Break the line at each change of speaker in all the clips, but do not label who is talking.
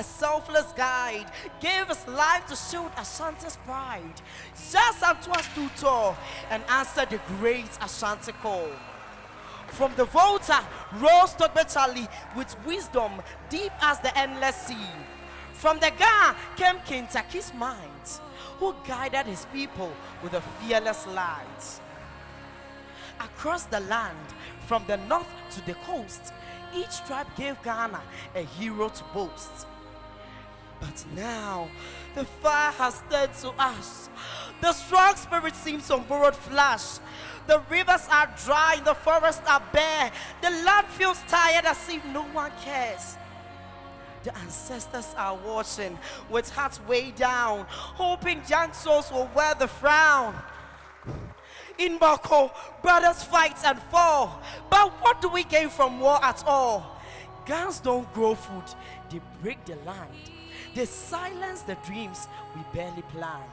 a selfless guide, gave his life to shield Ashanti's pride. Just Asantewaa stood tall and answered the great Ashanti call. From the Volta rose Togbechali with wisdom deep as the endless sea. From the Ga came Kentucky's mind, who guided his people with a fearless light. Across the land, from the north to the coast, each tribe gave Ghana a hero to boast. But now, the fire has turned to ash. The strong spirit seems on borrowed flash. The rivers are dry, the forests are bare. The land feels tired as if no one cares. The ancestors are watching with hearts way down, hoping young souls will wear the frown. In Bako, brothers fight and fall. But what do we gain from war at all? Guns don't grow food, they break the land. They silence the dreams we barely planned.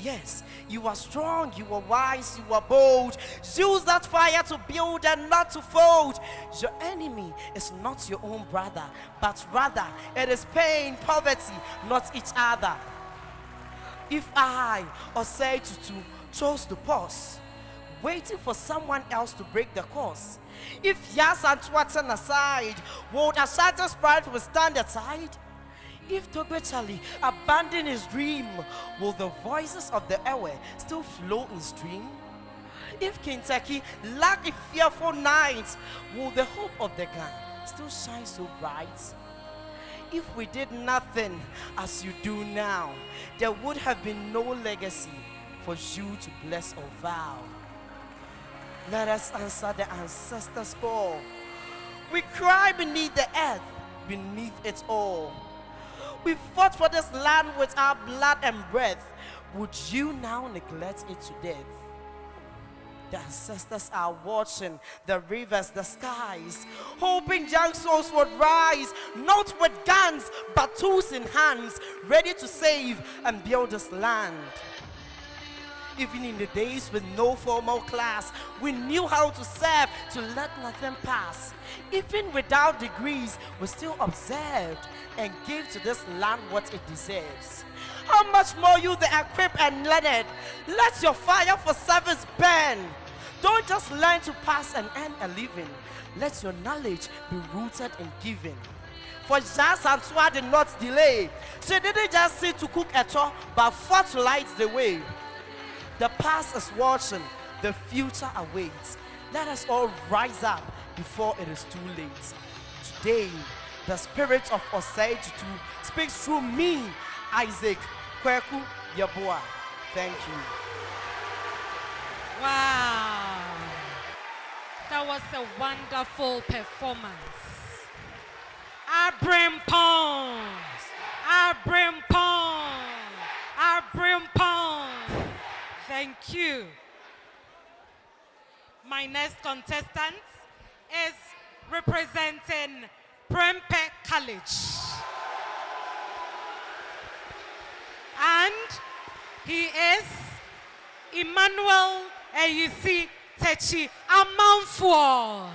Yes, you are strong, you are wise, you are bold. Use that fire to build and not to fold. Your enemy is not your own brother, but rather it is pain, poverty, not each other. If I, OSEI TUTU, chose to pause, waiting for someone else to break the course, if Asantewaa turn aside, would Ashanti's pride stand aside? If Togbechali abandoned his dream, will the voices of the Ewe still flow in stream? If Kentucky lacked a fearful night, will the hope of the gun still shine so bright? If we did nothing as you do now, there would have been no legacy for you to bless or vow. Let us answer the ancestors' call. We cry beneath the earth, beneath it all. We fought for this land with our blood and breath. Would you now neglect it to death? The ancestors are watching the rivers, the skies, hoping young souls would rise, not with guns, but tools in hands, ready to save and build this land. Even in the days with no formal class, we knew how to serve, to let nothing pass. Even without degrees, we still observed and gave to this land what it deserves. How much more you, the equipped and learned? Let your fire for service burn. Don't just learn to pass and earn a living. Let your knowledge be rooted in giving. For Asantewaa did not delay. She didn't just sit to cook at all, but fought to light the way. The past is watching, the future awaits. Let us all rise up before it is too late. Today, the spirit of OSEI TUTU speaks through me, Isaac Kweku Yeboah. Thank you.
Wow. That was a wonderful performance. Abrimpong. Abrimpong. Abrimpong. Thank you. My next contestant is representing PREMPEH College. And he is Emmanuel Eyisi Techi Amanfo.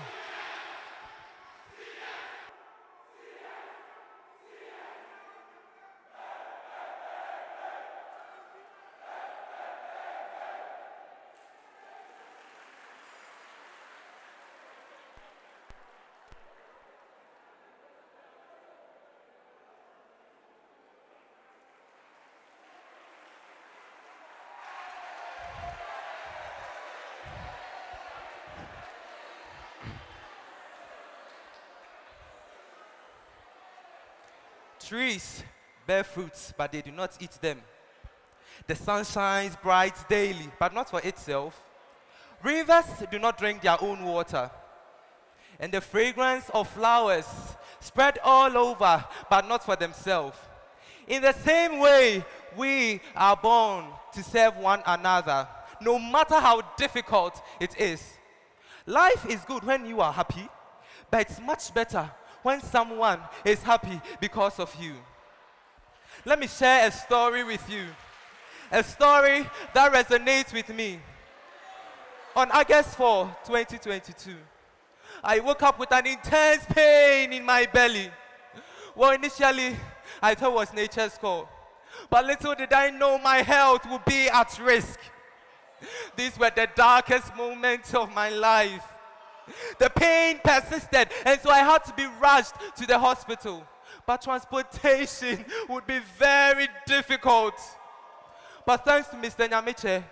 Trees bear fruits, but they do not eat them. The sun shines bright daily, but not for itself. Rivers do not drink their own water. And the fragrance of flowers spread all over, but not for themselves. In the same way, we are born to serve one another, no matter how difficult it is. Life is good when you are happy, but it's much better when someone is happy because of you. Let me share a story with you. A story that resonates with me. On August 4, 2022, I woke up with an intense pain in my belly. Well, initially, I thought it was nature's call. But little did I know my health would be at risk. These were the darkest moments of my life. The pain persisted, and so I had to be rushed to the hospital. But transportation would be very difficult. But thanks to Mr. Nyamiche,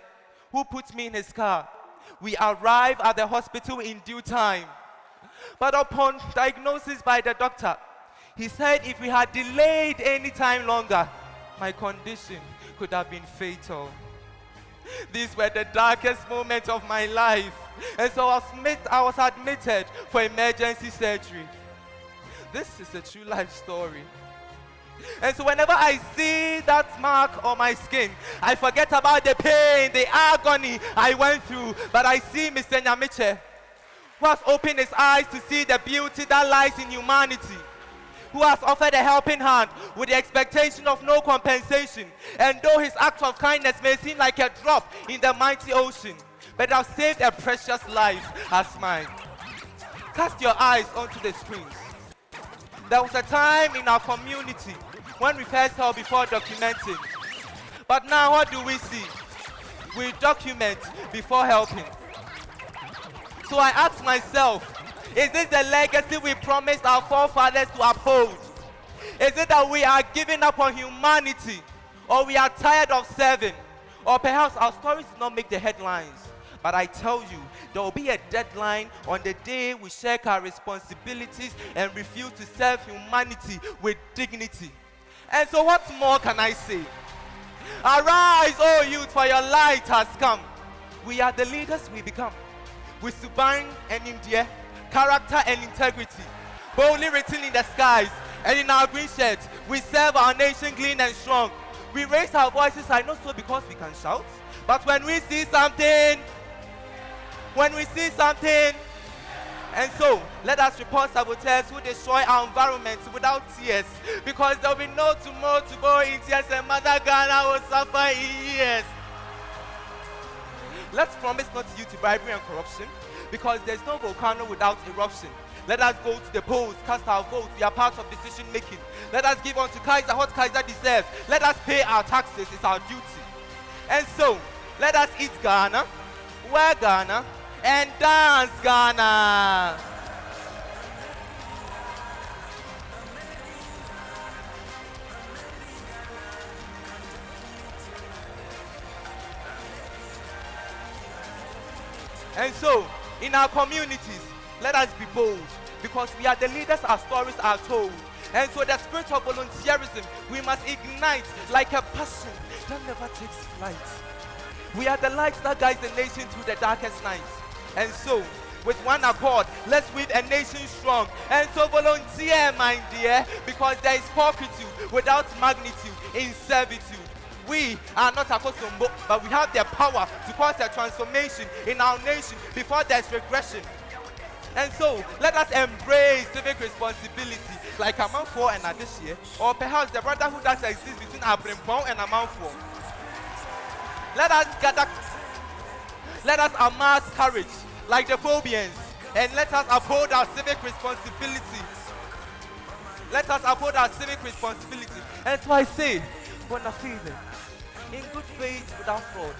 who put me in his car, we arrived at the hospital in due time. But upon diagnosis by the doctor, he said if we had delayed any time longer, my condition could have been fatal. These were the darkest moments of my life, and so I was admitted for emergency surgery. This is a true life story. And so whenever I see that mark on my skin, I forget about the pain, the agony I went through, but I see Mr. Nyamiche, who has opened his eyes to see the beauty that lies in humanity, who has offered a helping hand with the expectation of no compensation. And though his act of kindness may seem like a drop in the mighty ocean, but it has saved a precious life as mine. Cast your eyes onto the screens. There was a time in our community when we first held before documenting. But now what do we see? We document before helping. So I ask myself, is this the legacy we promised our forefathers to uphold? Is it that we are giving up on humanity, or we are tired of serving? Or perhaps our stories do not make the headlines? But I tell you, there will be a deadline on the day we shirk our responsibilities and refuse to serve humanity with dignity. And so what more can I say? Arise, O youth, for your light has come. We are the leaders we become, with sublime and India, character and integrity, boldly written in the skies, and in our green shirts, we serve our nation clean and strong. We raise our voices, I know so because we can shout, but when we see something, and so let us report saboteurs who destroy our environment without tears, because there will be no tomorrow to go in tears, and Mother Ghana will suffer in years. Let's promise not to use bribery and corruption, because there's no volcano without eruption. Let us go to the polls, cast our votes, we are part of decision making. Let us give unto Kaiser what Kaiser deserves. Let us pay our taxes, it's our duty. And so, let us eat Ghana, wear Ghana, and dance Ghana. And so, in our communities, let us be bold, because we are the leaders our stories are told. And so the spirit of volunteerism, we must ignite like a passion that never takes flight. We are the lights that guide the nation through the darkest nights. And so, with one accord, let's weave a nation strong. And so volunteer, my dear, because there is purpitude without magnitude in servitude. We are not Akosombo, but we have the power to cause a transformation in our nation before there's regression. And so, let us embrace civic responsibility like Amanfoɔ and Adeshie, or perhaps the brotherhood that exists between PREMPEH and Amanfoɔ. Let us gather, let us amass courage like the Phobians, and let us uphold our civic responsibility. Let us uphold our civic responsibility. And so I say, bona fide, in good faith without fraud,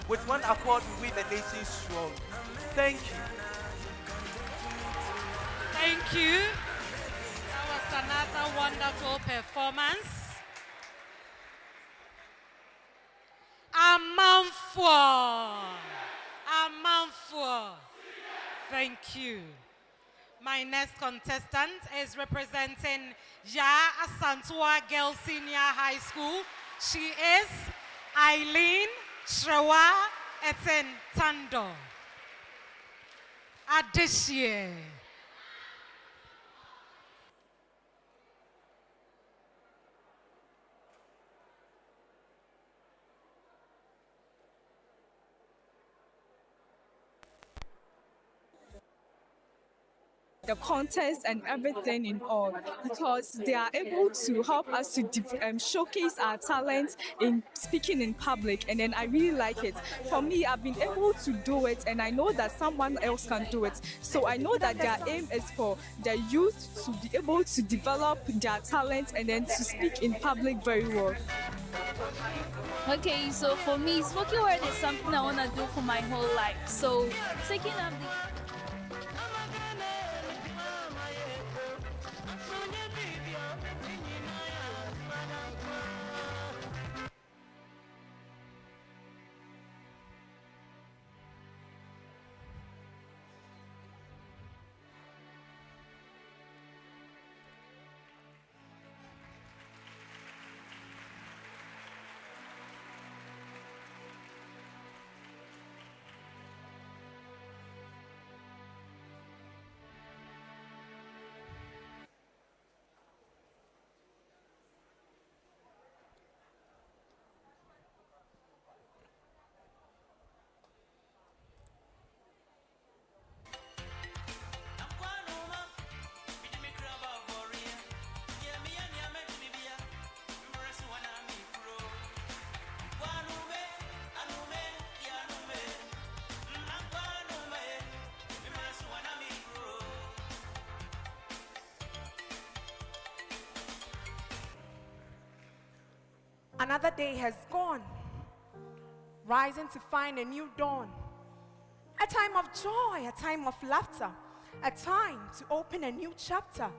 with one accord we weave a nation strong. Thank you.
Thank you. That was another wonderful performance. Amanfoɔ. Thank you. My next contestant is representing ASANTEWAA Girls Senior High School. She is Eileen Shrewa Eten Tando. Adeshie.
the contest and everything in all, because they are able to help us to showcase our talents in speaking in public, and then I really like it. For me, I've been able to do it, and I know that someone else can do it. So I know that their aim is for the youth to be able to develop their talent and then to speak in public very well.
Okay, so for me, spoken word is something I want to do for my whole life. So taking up the
Another day has gone, rising to find a new dawn. A time of joy, a time of laughter, a time to open a new chapter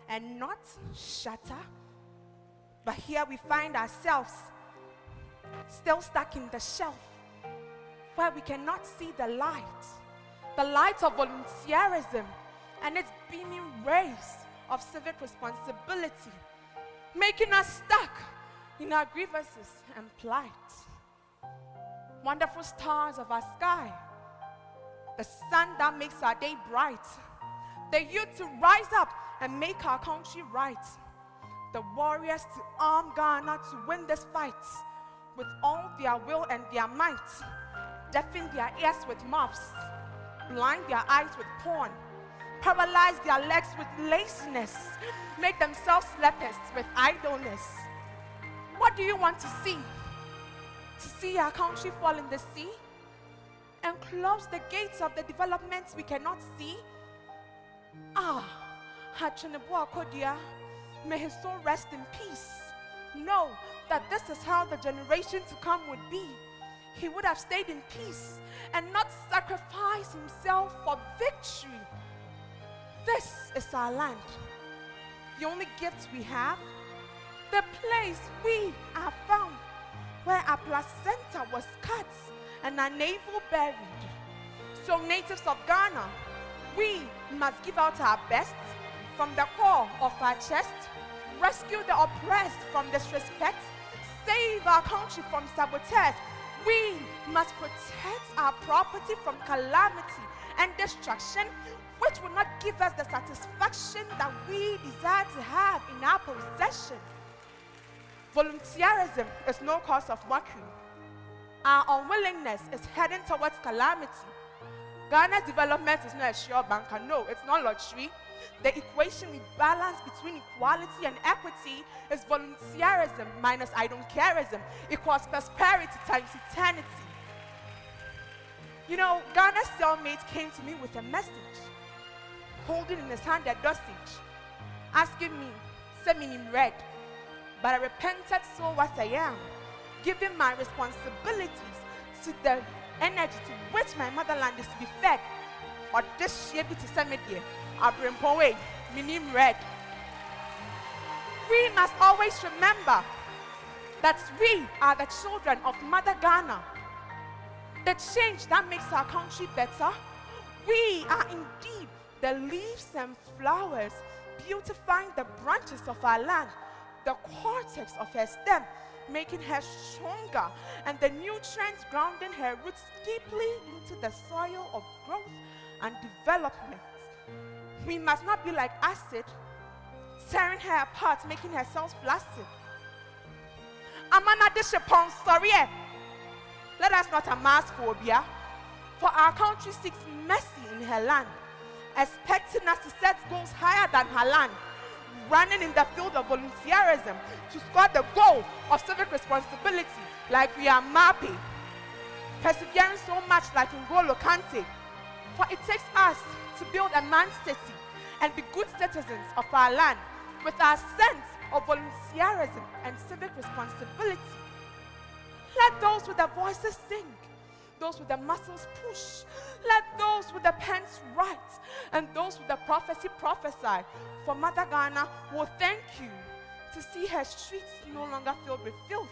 and not shatter. But here we find ourselves still stuck in the shelf where we cannot see the light of volunteerism and its beaming rays of civic responsibility, making us stuck in our grievances and plight. Wonderful stars of our sky, the sun that makes our day bright, the youth to rise up and make our country right, the warriors to arm Ghana to win this fight with all their will and their might, deafen their ears with muffs, blind their eyes with porn, paralyze their legs with laziness, make themselves lepers with idleness. What do you want to see? To see our country fall in the sea and close the gates of the developments we cannot see? AHMADIYYA Kodia, may his soul rest in peace. Know that this is how the generation to come would be. He would have stayed in peace and not sacrificed himself for victory. This is our land, the only gift we have, the place we are found, where our placenta was cut and our navel buried. So natives of Ghana, we must give out our best from the core of our chest, rescue the oppressed from disrespect, save our country from sabotage. We must protect our property from calamity and destruction, which will not give us the satisfaction that we desire to have in our possession. Volunteerism is no cause of mockery. Our unwillingness is heading towards calamity. Ghana's development is not a sure banker. No, it's not lottery. The equation we balance between equality and equity is volunteerism minus I don't careism equals prosperity times eternity. You know, Ghana's cellmate came to me with a message, holding in his hand a dosage, asking me, send me in red. But a repentant soul as I am, giving my responsibilities to the energy to which my motherland is to be fed. Or this year be to send me there. Abrimpowe, minim red. We must always remember that we are the children of Mother Ghana. The change that makes our country better. We are indeed the leaves and flowers beautifying the branches of our land, the cortex of her stem, making her stronger, and the nutrients grounding her roots deeply into the soil of growth and development. We must not be like acid, tearing her apart, making her cells flaccid. Amana dishapon, sorry. Let us not amass phobia, for our country seeks mercy in her land. expecting us to set goals higher than her land, running in the field of volunteerism to score the goal of civic responsibility like we are Mapi, persevering so much like N'Golo Kante. For it takes us to build a man city and be good citizens of our land with our sense of volunteerism and civic responsibility. Let those with the voices sing, those with the muscles push. Let those with the pens write, and those with the prophecy prophesy. For Mother Ghana will thank you to see her streets no longer filled with filth,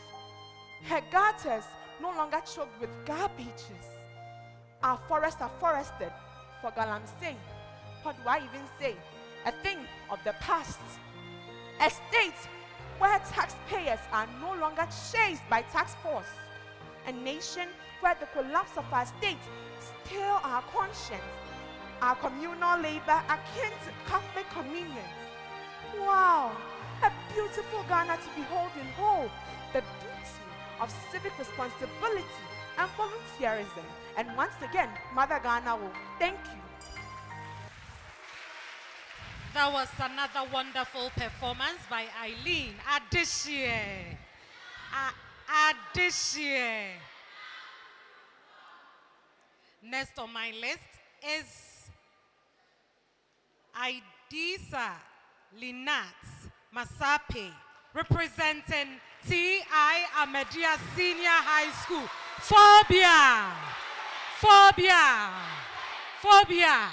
her gutters no longer choked with garbages. Our forests are forested for galamsey. What do I even say? A thing of the past. A state where taxpayers are no longer chased by tax force. A nation where the collapse of our state still our conscience. Our communal labor akin to Catholic communion. Wow, a beautiful Ghana to behold in whole. The beauty of civic responsibility and volunteerism. And once again, Mother Ghana will thank you.
That was another wonderful performance by Eileen Adishie. Adishie. Next on my list is Idisa Linat Masape, representing T.I. AHMADIYYA Senior High School. Phobia! Phobia! Phobia!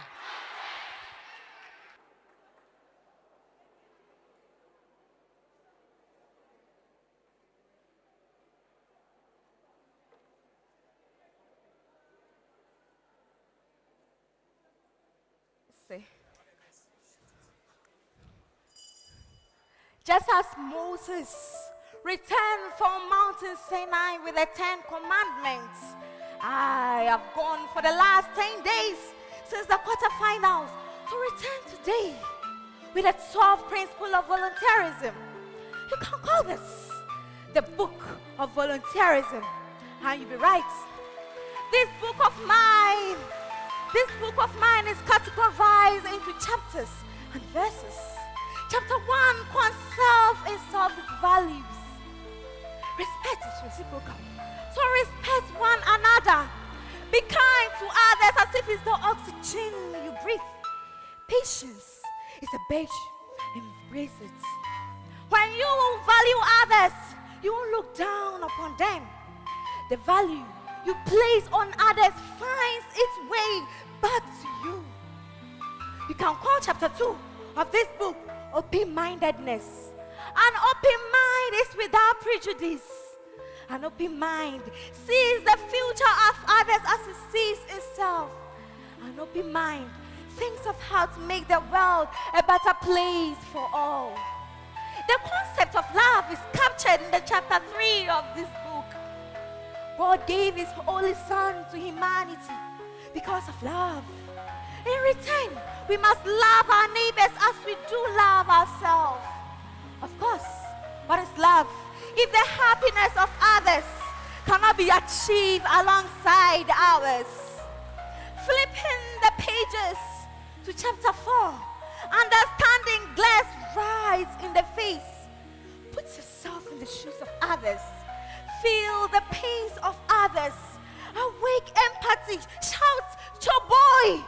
Just as Moses returned from Mountain Sinai with the 10 Commandments, I have gone for the last 10 days since the quarterfinals to return today with the 12th principle of volunteerism. You can call this the book of volunteerism, and you'll be right. This book of mine is categorized into chapters and verses. Chapter 1 conserve and solve its values. Respect is reciprocal. So respect one another. Be kind to others as if it's the oxygen you breathe. Patience is a badge. Embrace it. When you value others, you won't look down upon them. The value you place on others finds its way back to you. You can call chapter 2 of this book open-mindedness. An open mind is without prejudice. An open mind sees the future of others as it sees itself. An open mind thinks of how to make the world a better place for all. The concept of love is captured in the chapter 3 of this book. God gave his only son to humanity because of love. In return, we must love our neighbors as we do love ourselves. Of course, what is love if the happiness of others cannot be achieved alongside ours? Flipping the pages to chapter 4, understanding glares right in the face. Put yourself in the shoes of others. Feel the pains of others. Awake empathy. Shout, "Choboy!"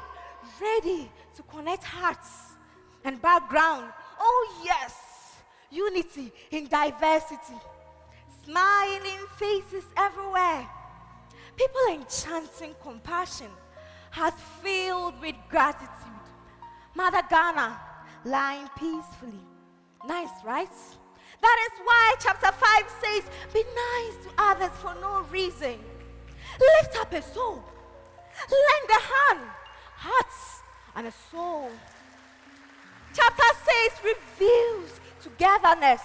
Ready to connect hearts and background. Oh yes, unity in diversity. Smiling faces everywhere. People enchanting compassion, hearts filled with gratitude. Mother Ghana lying peacefully. Nice, right? That is why chapter 5 says, be nice to others for no reason. Lift up a soul. Lend a hand. Hearts and a soul. Chapter 6 reveals togetherness,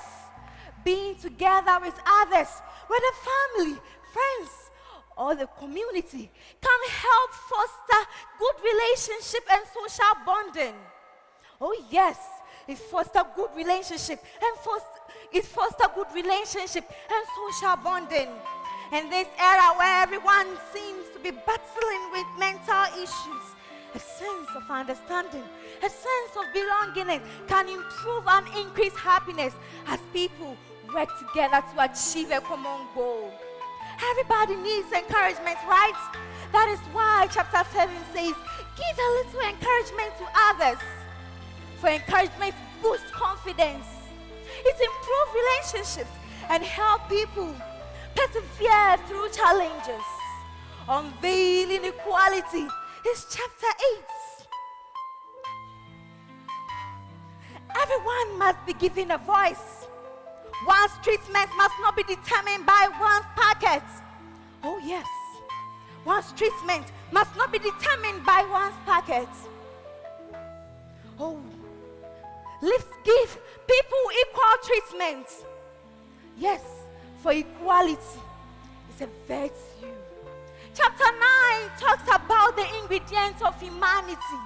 being together with others, whether family, friends, or the community, can help foster good relationship and social bonding. Oh yes, it fosters good relationship and social bonding. In this era where everyone seems to be battling with mental issues, a sense of understanding, a sense of belonging can improve and increase happiness as people work together to achieve a common goal. Everybody needs encouragement, right? That is why chapter 7 says, give a little encouragement to others. For encouragement boosts confidence. It improves relationships and help people persevere through challenges. Unveiling equality is chapter 8. Everyone must be given a voice. One's treatment must not be determined by one's packet. Oh yes, one's treatment must not be determined by one's packet. Oh, let's give people equal treatment. Yes, for equality is a virtue. Chapter 9 talks about the ingredients of humanity,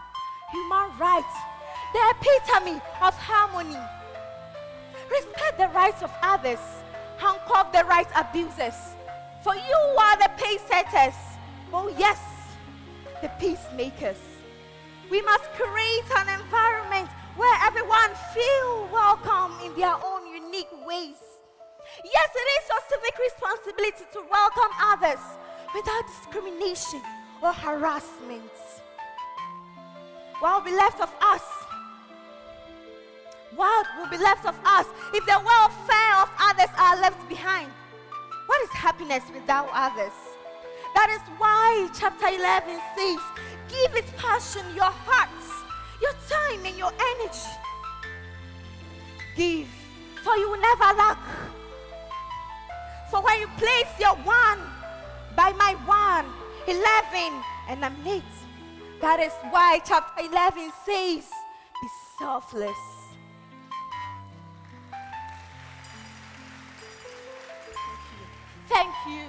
human rights, the epitome of harmony. Respect the rights of others, handcuff the rights abusers. For you are the pace setters. Oh yes, the peacemakers. We must create an environment where everyone feels welcome in their own unique ways. Yes, it is your civic responsibility to welcome others without discrimination or harassment. What will be left of us? What will be left of us if the welfare of others are left behind? What is happiness without others? That is why chapter 11 says, give it passion, your hearts, your time and your energy. Give, for you will never lack. For when you place your one by my 1, 11, and I'm 8. That is why chapter 11 says, be selfless. Thank you.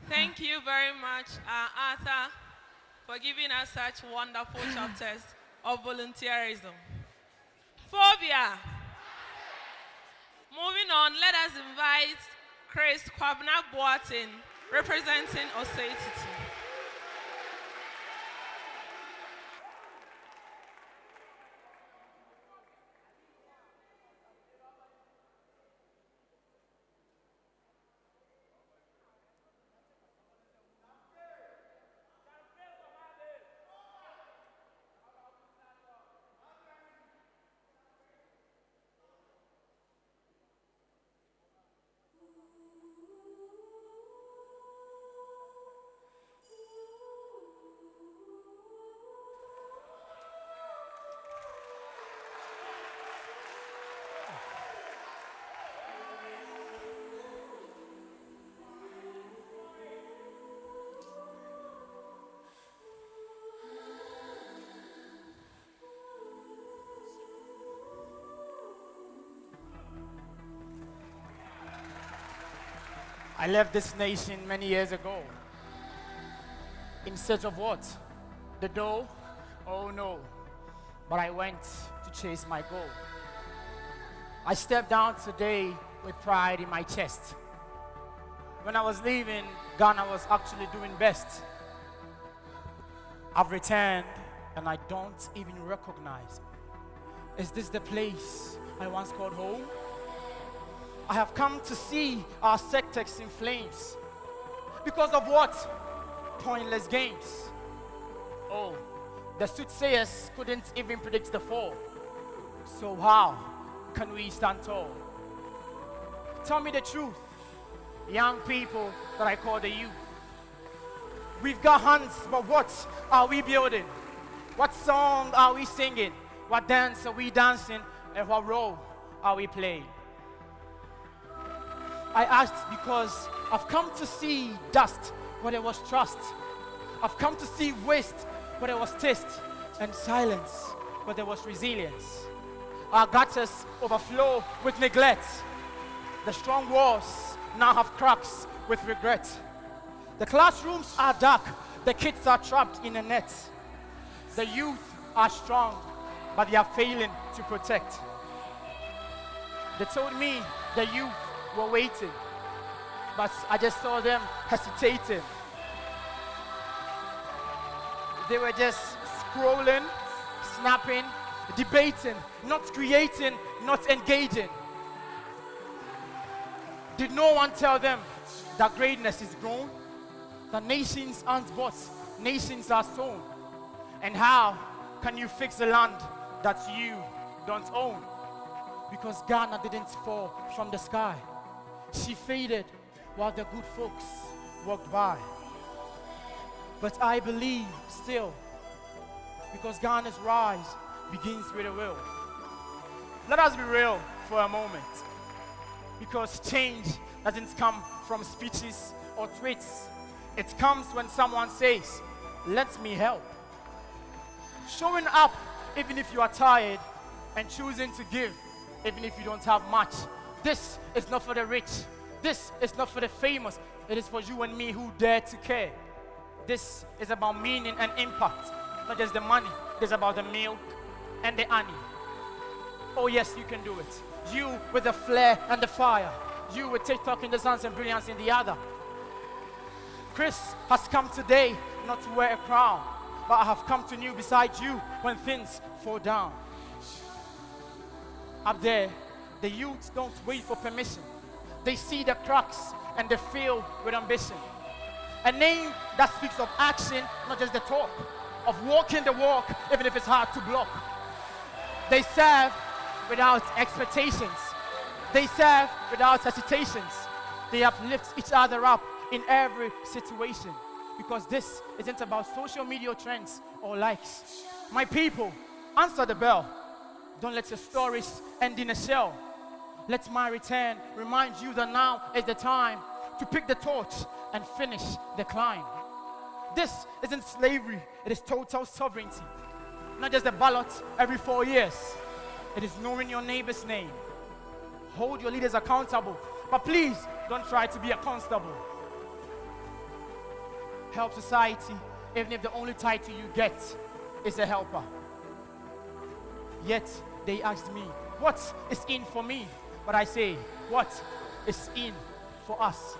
Thank you very much, Arthur, for giving us such wonderful chapters of volunteerism. Phobia. Moving on, let us invite Chris Kwabna Boatin, representing OSEI TUTU.
I left this nation many years ago. In search of what? The dough? Oh no. But I went to chase my goal. I stepped down today with pride in my chest. When I was leaving, Ghana was actually doing best. I've returned and I don't even recognize. Is this the place I once called home? I have come to see our sectors in flames. Because of what? Pointless games. Oh, the soothsayers couldn't even predict the fall. So how can we stand tall? Tell me the truth, young people that I call the youth. We've got hands, but what are we building? What song are we singing? What dance are we dancing? And what role are we playing? I asked because I've come to see dust where there was trust. I've come to see waste where there was taste, and silence where there was resilience. Our gutters overflow with neglect. The strong walls now have cracks with regret. The classrooms are dark, the kids are trapped in a net. The youth are strong, but they are failing to protect. They told me the youth were waiting. but I just saw them hesitating. They were just scrolling, snapping, debating, not creating, not engaging. Did no one tell them that greatness is grown? That nations aren't bought, nations are sown. And how can you fix the land that you don't own? Because Ghana didn't fall from the sky. She faded while the good folks walked by. But I believe still, because Ghana's rise begins with a will. Let us be real for a moment. Because change doesn't come from speeches or tweets. It comes when someone says, "Let me help." Showing up even if you are tired and choosing to give even if you don't have much. This is not for the rich. This is not for the famous. It is for you and me who dare to care. This is about meaning and impact, not just the money. It's about the milk and the honey. Oh yes, you can do it. You with the flair and the fire. You with TikTok in the sun and brilliance in the other. Chris has come today not to wear a crown, but I have come to kneel beside you when things fall down. Up there, the youths don't wait for permission. They see the cracks and they fill with ambition. A name that speaks of action, not just the talk, of walking the walk, even if it's hard to block. They serve without expectations. They serve without hesitations. They uplift each other up in every situation. Because this isn't about social media trends or likes. My people, answer the bell. Don't let your stories end in a shell. Let my return remind you that now is the time to pick the torch and finish the climb. This isn't slavery, it is total sovereignty. Not just a ballot every 4 years. It is knowing your neighbor's name. Hold your leaders accountable, but please don't try to be a constable. Help society, even if the only title you get is a helper. Yet they asked me, what is in for me? But I say, what is in for us?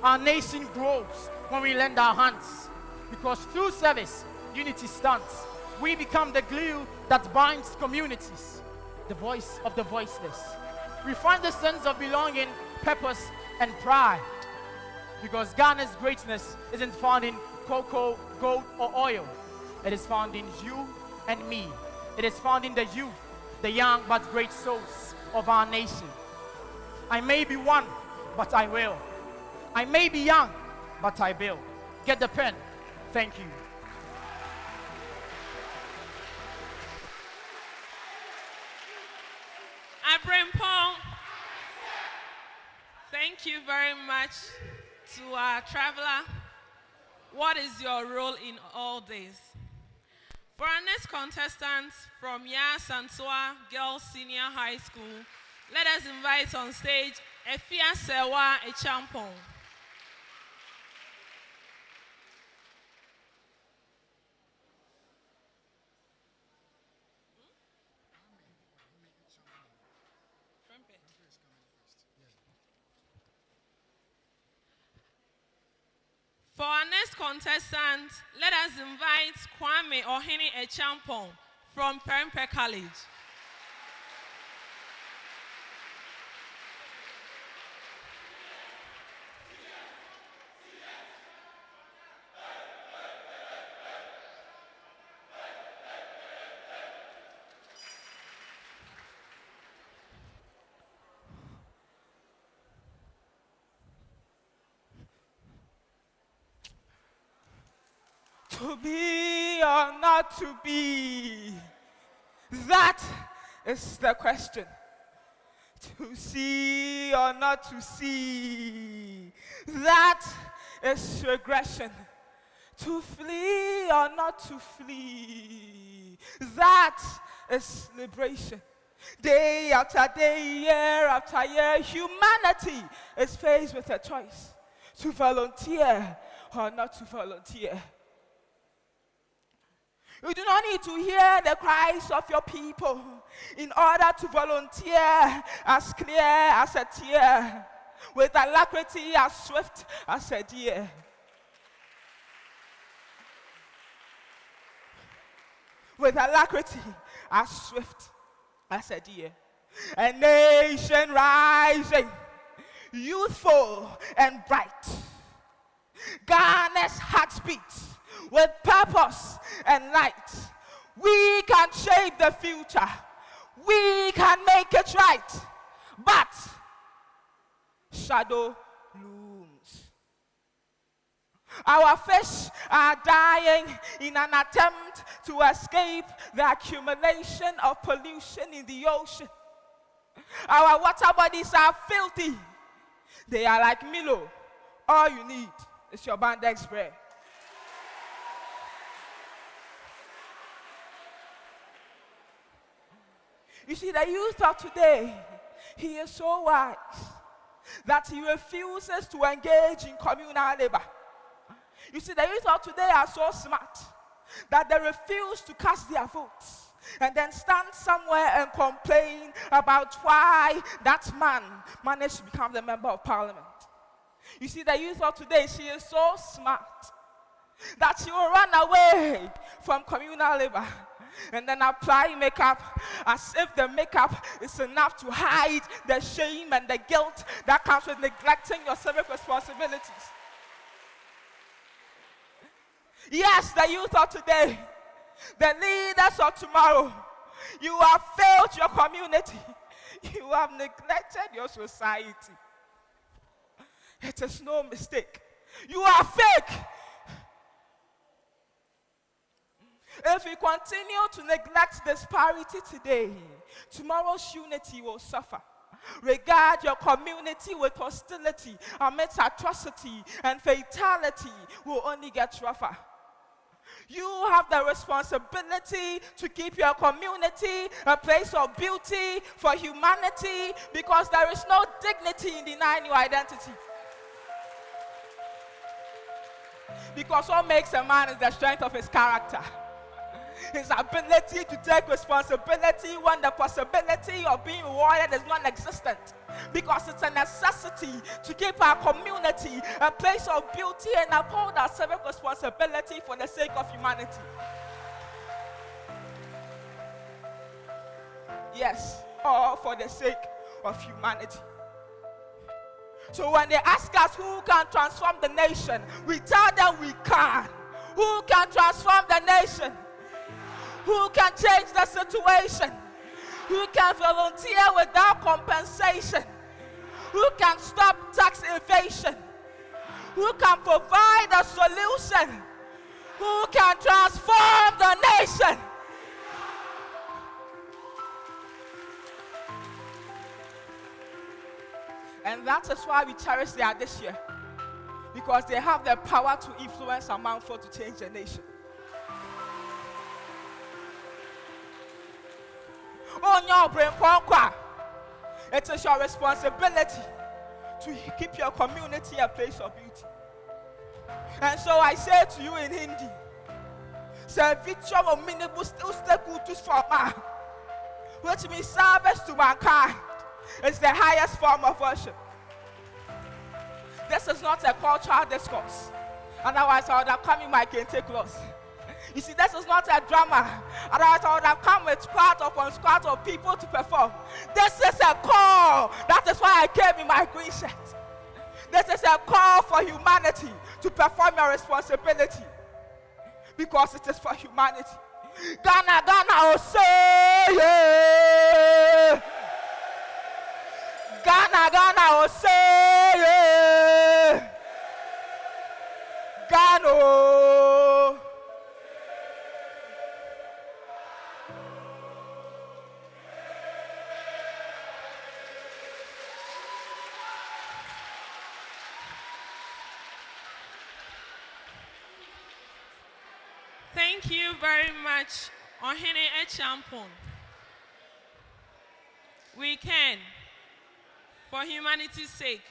Our nation grows when we lend our hands, because through service, unity stands. We become the glue that binds communities, the voice of the voiceless. We find the sense of belonging, purpose, and pride. Because Ghana's greatness isn't found in cocoa, gold, or oil. It is found in you and me. It is found in the youth, the young but great souls of our nation. I may be one, but I will. I may be young, but I will. Get the pen. Thank you.
PREMPEH, thank you very much to our traveler. What is your role in all this? For our next contestant from ASANTEWA Girls Senior High School, let us invite on stage AHMADIYYA Echampong. For our next contestant, let us invite Kwame Ohene Echampong from PREMPEH College.
To be or not to be, that is the question. To see or not to see, that is regression. To flee or not to flee, that is liberation. Day after day, year after year, humanity is faced with a choice: to volunteer or not to volunteer. You do not need to hear the cries of your people in order to volunteer as clear as a tear. with alacrity as swift as a deer. With alacrity as swift as a deer. A nation rising, youthful and bright. Ghana's heartbeat with purpose and light. We can shape the future. We can make it right. But shadow looms. Our fish are dying in an attempt to escape the accumulation of pollution in the ocean. Our water bodies are filthy. They are like Milo. All you need is your Bandex spray. You see, the youth of today, he is so wise that he refuses to engage in communal labor. You see, the youth of today are so smart that they refuse to cast their votes and then stand somewhere and complain about why that man managed to become the member of parliament. You see, the youth of today, she is so smart that she will run away from communal labor and then apply makeup as if the makeup is enough to hide the shame and the guilt that comes with neglecting your civic responsibilities. Yes, the youth of today, the leaders of tomorrow, you have failed your community. You have neglected your society. It is no mistake. You are fake. If we continue to neglect disparity today, tomorrow's unity will suffer. Regard your community with hostility amidst atrocity, and fatality will only get rougher. You have the responsibility to keep your community a place of beauty for humanity, because there is no dignity in denying your identity. Because what makes a man is the strength of his character. His ability to take responsibility when the possibility of being rewarded is non-existent. Because it's a necessity to keep our community a place of beauty and uphold our civic responsibility for the sake of humanity. Yes, all for the sake of humanity. So when they ask us who can transform the nation, we tell them we can. Who can transform the nation? Who can change the situation? Who can volunteer without compensation? Who can stop tax evasion? Who can provide a solution? Who can transform the nation? And that is why we cherish their this year. Because they have the power to influence a manful to change the nation. Oh, no, PREMPEH. It is your responsibility to keep your community a place of beauty. And so I say to you in Hindi, servitude of minibus utus forma, which means service to mankind, is the highest form of worship. This is not a cultural discourse. Otherwise, I would have come in my kente clothes. You see, this is not a drama. Otherwise, I would have come with squad upon squad of people to perform. This is a call. That is why I came in my green shirt. This is a call for humanity to perform your responsibility. Because it is for humanity. Ghana, Ghana, OSEI. Ghana, Ghana, OSEI. Ghana.
Thank you very much, Ohene Echampon. We can, for humanity's sake.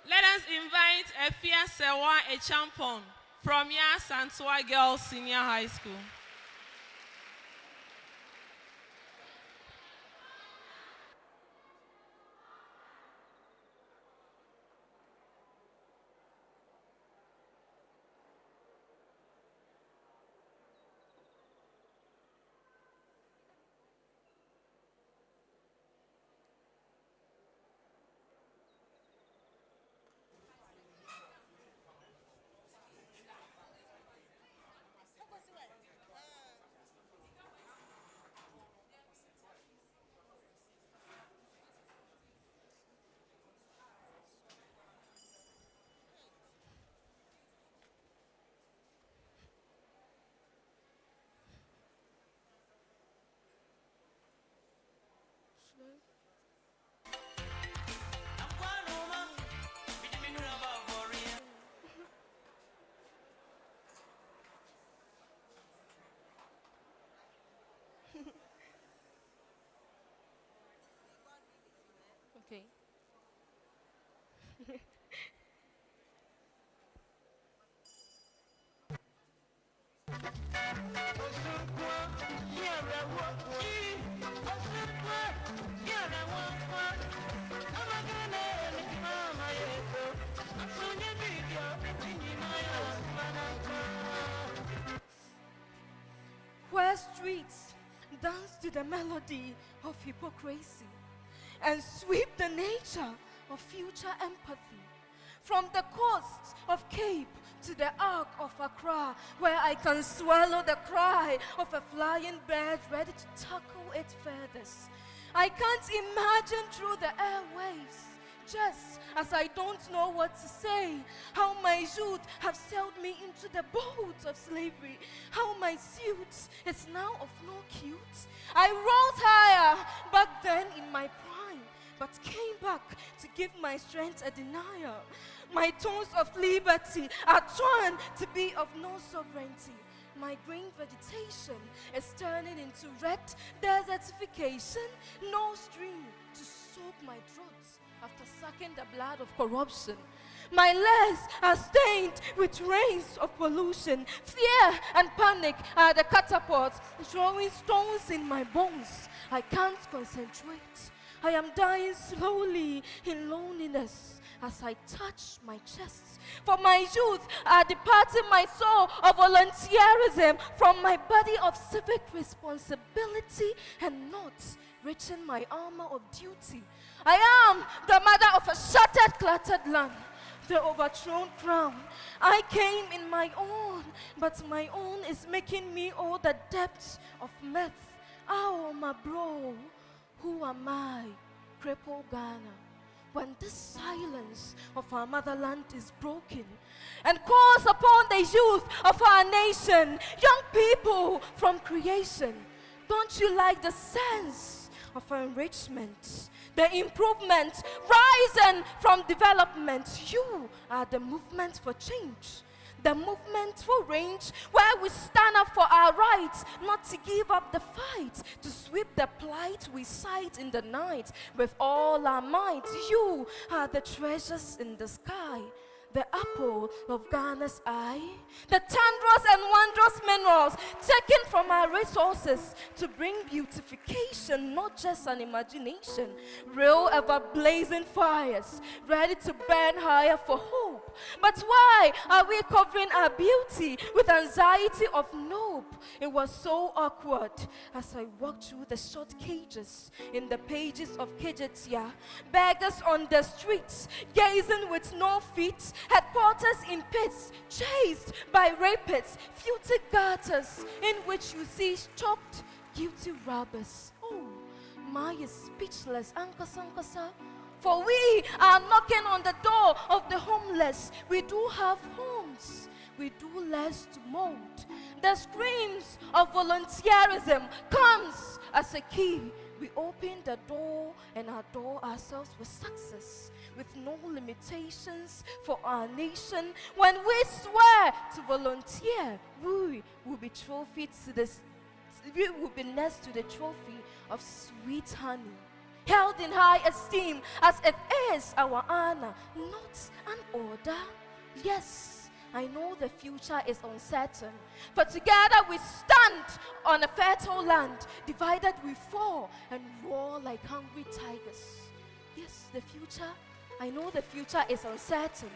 Let us invite Efia Sewa Echampon from ASANTEWAA Girls Senior High School.
Okay. Where streets dance to the melody of hypocrisy and sweep the nature of future empathy. From the coast of Cape to the arc of Accra, where I can swallow the cry of a flying bird ready to tackle its feathers. I can't imagine through the airwaves, just as I don't know what to say, how my youth have sailed me into the boat of slavery, how my suit is now of no cute. I rose higher back then in my prime, but came back to give my strength a denial. My tones of liberty are turned to be of no sovereignty. My green vegetation is turning into red desertification. No stream to soak my throats after sucking the blood of corruption. My legs are stained with rains of pollution. Fear and panic are the catapults throwing stones in my bones. I can't concentrate. I am dying slowly in loneliness as I touch my chest. For my youth are departing my soul of volunteerism from my body of civic responsibility and not reaching my armor of duty. I am the mother of a shattered, cluttered land, the overthrown crown. I came in my own, but my own is making me all the depths of myth. Oh, my bro, who am I? Crippled Ghana. When this silence of our motherland is broken and calls upon the youth of our nation, young people from creation, don't you like the sense of enrichment, the improvement, rising from development? You are the movement for change, the movement for range, where we stand up for our rights, not to give up the fight, to sweep the plight we sight in the night with all our might. You are the treasures in the sky, the apple of Ghana's eye, the tendrils and wondrous minerals taken from our resources to bring beautification, not just an imagination. Real ever-blazing fires, ready to burn higher for hope. But why are we covering our beauty with anxiety of nope? It was so awkward as I walked through the short cages in the pages of Kejetia, beggars on the streets, gazing with no feet, headquarters in pits, chased by rapists, filthy gutters in which you see chopped, guilty robbers. Oh, my is speechless, Ankasa. For we are knocking on the door of the homeless. We do have homes. We do less to mold. The screams of volunteerism comes as a key. We open the door and adore ourselves with success, with no limitations for our nation. When we swear to volunteer, we will be trophied to this. We will be next to the trophy of sweet honey, held in high esteem as it is our honor, not an order. Yes, I know the future is uncertain, but together we stand on a fertile land. Divided we fall and roar like hungry tigers. Yes, the future, I know the future is uncertain,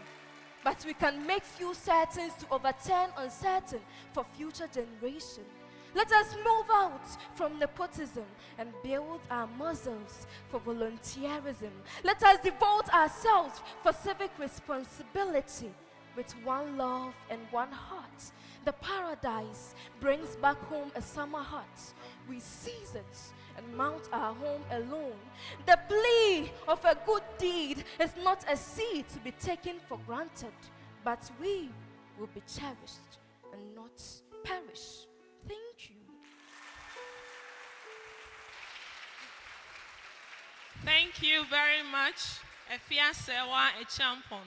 but we can make few certains to overturn uncertain for future generation. Let us move out from nepotism and build our muscles for volunteerism. Let us devote ourselves for civic responsibility with one love and one heart. The paradise brings back home a summer heart. We seize it and mount our home alone. The plea of a good deed is not a seed to be taken for granted, but we will be cherished and not perish. Thank you.
Thank you very much, Efia Sewa Echampon.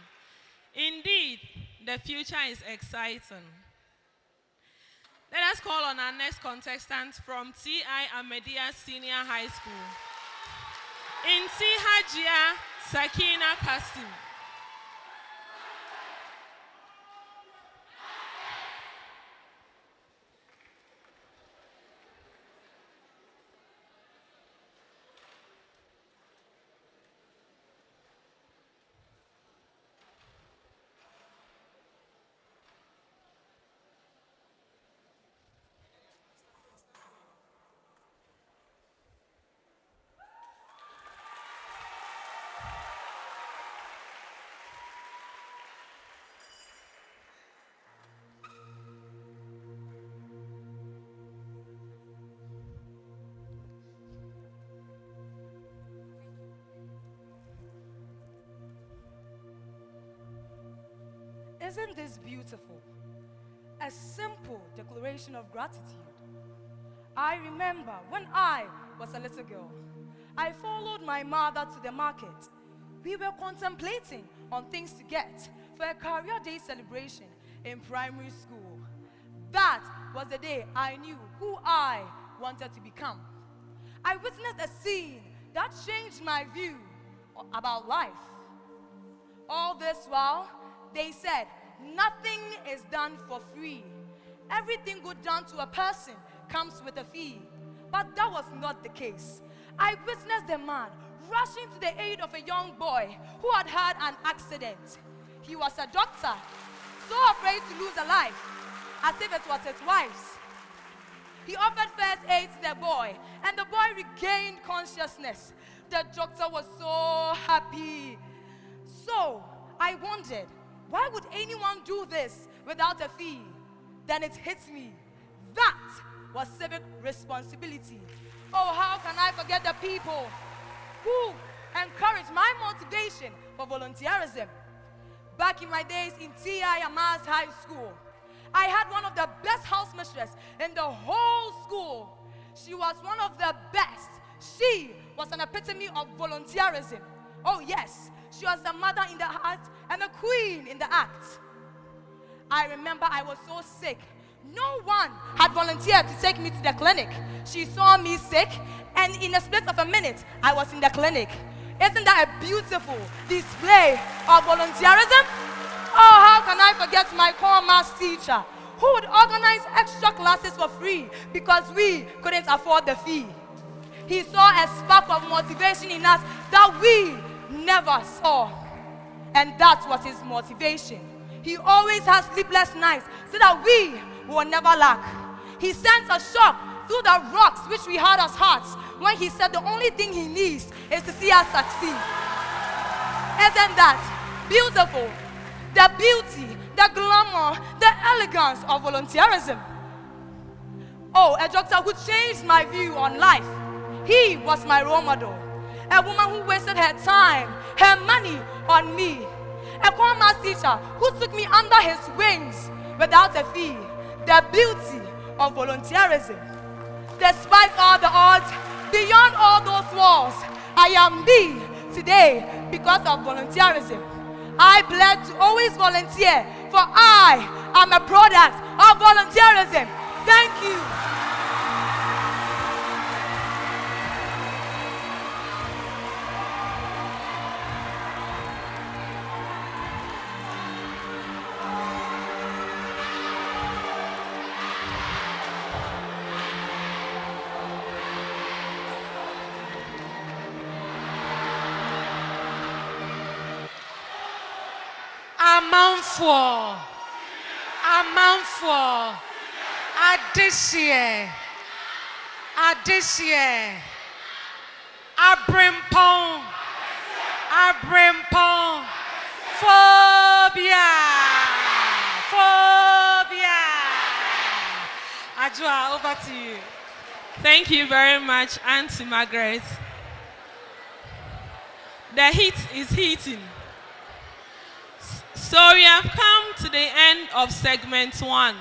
Indeed, the future is exciting. Let us call on our next contestant from TI AHMADIYYA Senior High School. Inti Hajia Sakina Kasim.
Isn't this beautiful? A simple declaration of gratitude. I remember when I was a little girl, I followed my mother to the market. We were contemplating on things to get for a career day celebration in primary school. That was the day I knew who I wanted to become. I witnessed a scene that changed my view about life. All this while, they said, nothing is done for free. Everything good done to a person comes with a fee. But that was not the case. I witnessed a man rushing to the aid of a young boy who had had an accident. He was a doctor, so afraid to lose a life, as if it was his wife's. He offered first aid to the boy, and the boy regained consciousness. The doctor was so happy. So I wondered, why would anyone do this without a fee? Then it hits me. That was civic responsibility. Oh, how can I forget the people who encouraged my motivation for volunteerism? Back in my days in TI Amas High School, I had one of the best house mistresses in the whole school. She was one of the best. She was an epitome of volunteerism. Oh yes, she was the mother in the heart and the queen in the act. I remember I was so sick. No one had volunteered to take me to the clinic. She saw me sick, and in a split of a minute, I was in the clinic. Isn't that a beautiful display of volunteerism? Oh, how can I forget my core math teacher who would organize extra classes for free because we couldn't afford the fee. He saw a spark of motivation in us that we never saw. And that was his motivation. He always has sleepless nights so that we will never lack. He sent a shock through the rocks which we had as hearts when he said the only thing he needs is to see us succeed. Isn't that beautiful? The beauty, the glamour, the elegance of volunteerism. Oh, a doctor who changed my view on life. He was my role model. A woman who wasted her time, her money on me. A commerce teacher who took me under his wings without a fee. The beauty of volunteerism. Despite all the odds, beyond all those walls, I am me today because of volunteerism. I pledge to always volunteer, for I am a product of volunteerism. Thank you.
Amanfo, Adishie, Abrimpon, Phobia. Ajua, over to you.
Thank you very much, Auntie Margaret. The heat is heating. So we have come to the end of segment 1.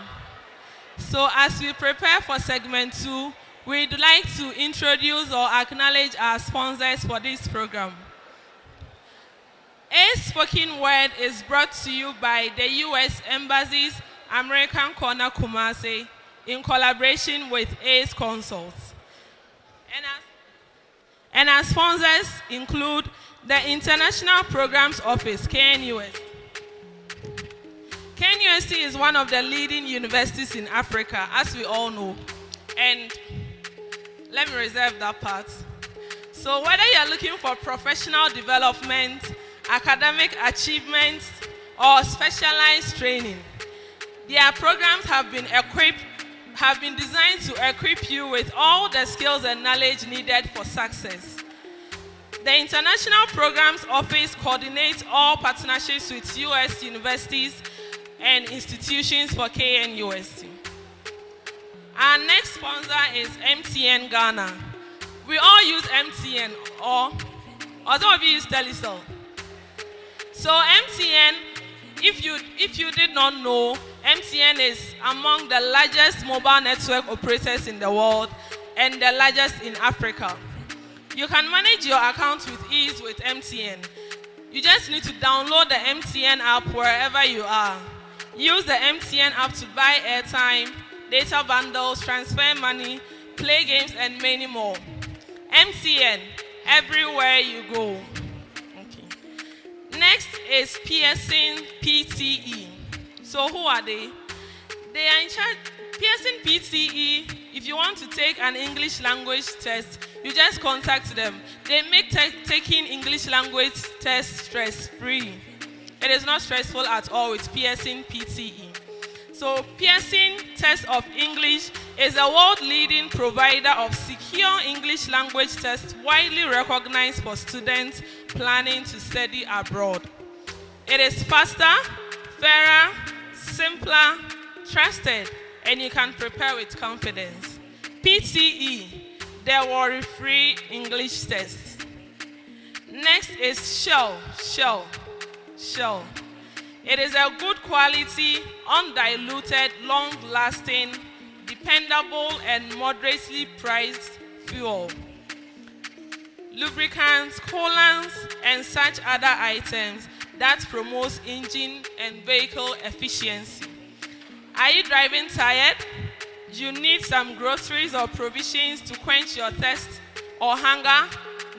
So as we prepare for segment 2, we'd like to introduce or acknowledge our sponsors for this program. A Spoken Word is brought to you by the U.S. Embassy's American Corner Kumasi in collaboration with ACE Consults. And our sponsors include the International Programs Office, KNUS. KNUST is one of the leading universities in Africa, as we all know. And let me reserve that part. So whether you're looking for professional development, academic achievements, or specialized training, their programs have been designed to equip you with all the skills and knowledge needed for success. The International Programs Office coordinates all partnerships with US universities and institutions for KNUST. Our next sponsor is MTN Ghana. We all use MTN, or some of you use Telecel. So MTN, if you did not know, MTN is among the largest mobile network operators in the world and the largest in Africa. You can manage your account with ease with MTN. You just need to download the MTN app wherever you are. Use the MTN app to buy airtime, data bundles, transfer money, play games, and many more. MTN, everywhere you go. Okay. Next is Pearson PTE. So who are they? They are in charge. Pearson PTE, if you want to take an English language test, you just contact them. They make taking English language tests stress-free. It is not stressful at all with Pearson PTE. So Pearson Test of English is a world-leading provider of secure English language tests widely recognized for students planning to study abroad. It is faster, fairer, simpler, trusted, and you can prepare with confidence. PTE, the worry-free English test. Next is Shell. It is a good quality, undiluted, long-lasting, dependable, and moderately priced fuel. Lubricants, coolants, and such other items that promotes engine and vehicle efficiency. Are you driving tired? You need some groceries or provisions to quench your thirst or hunger?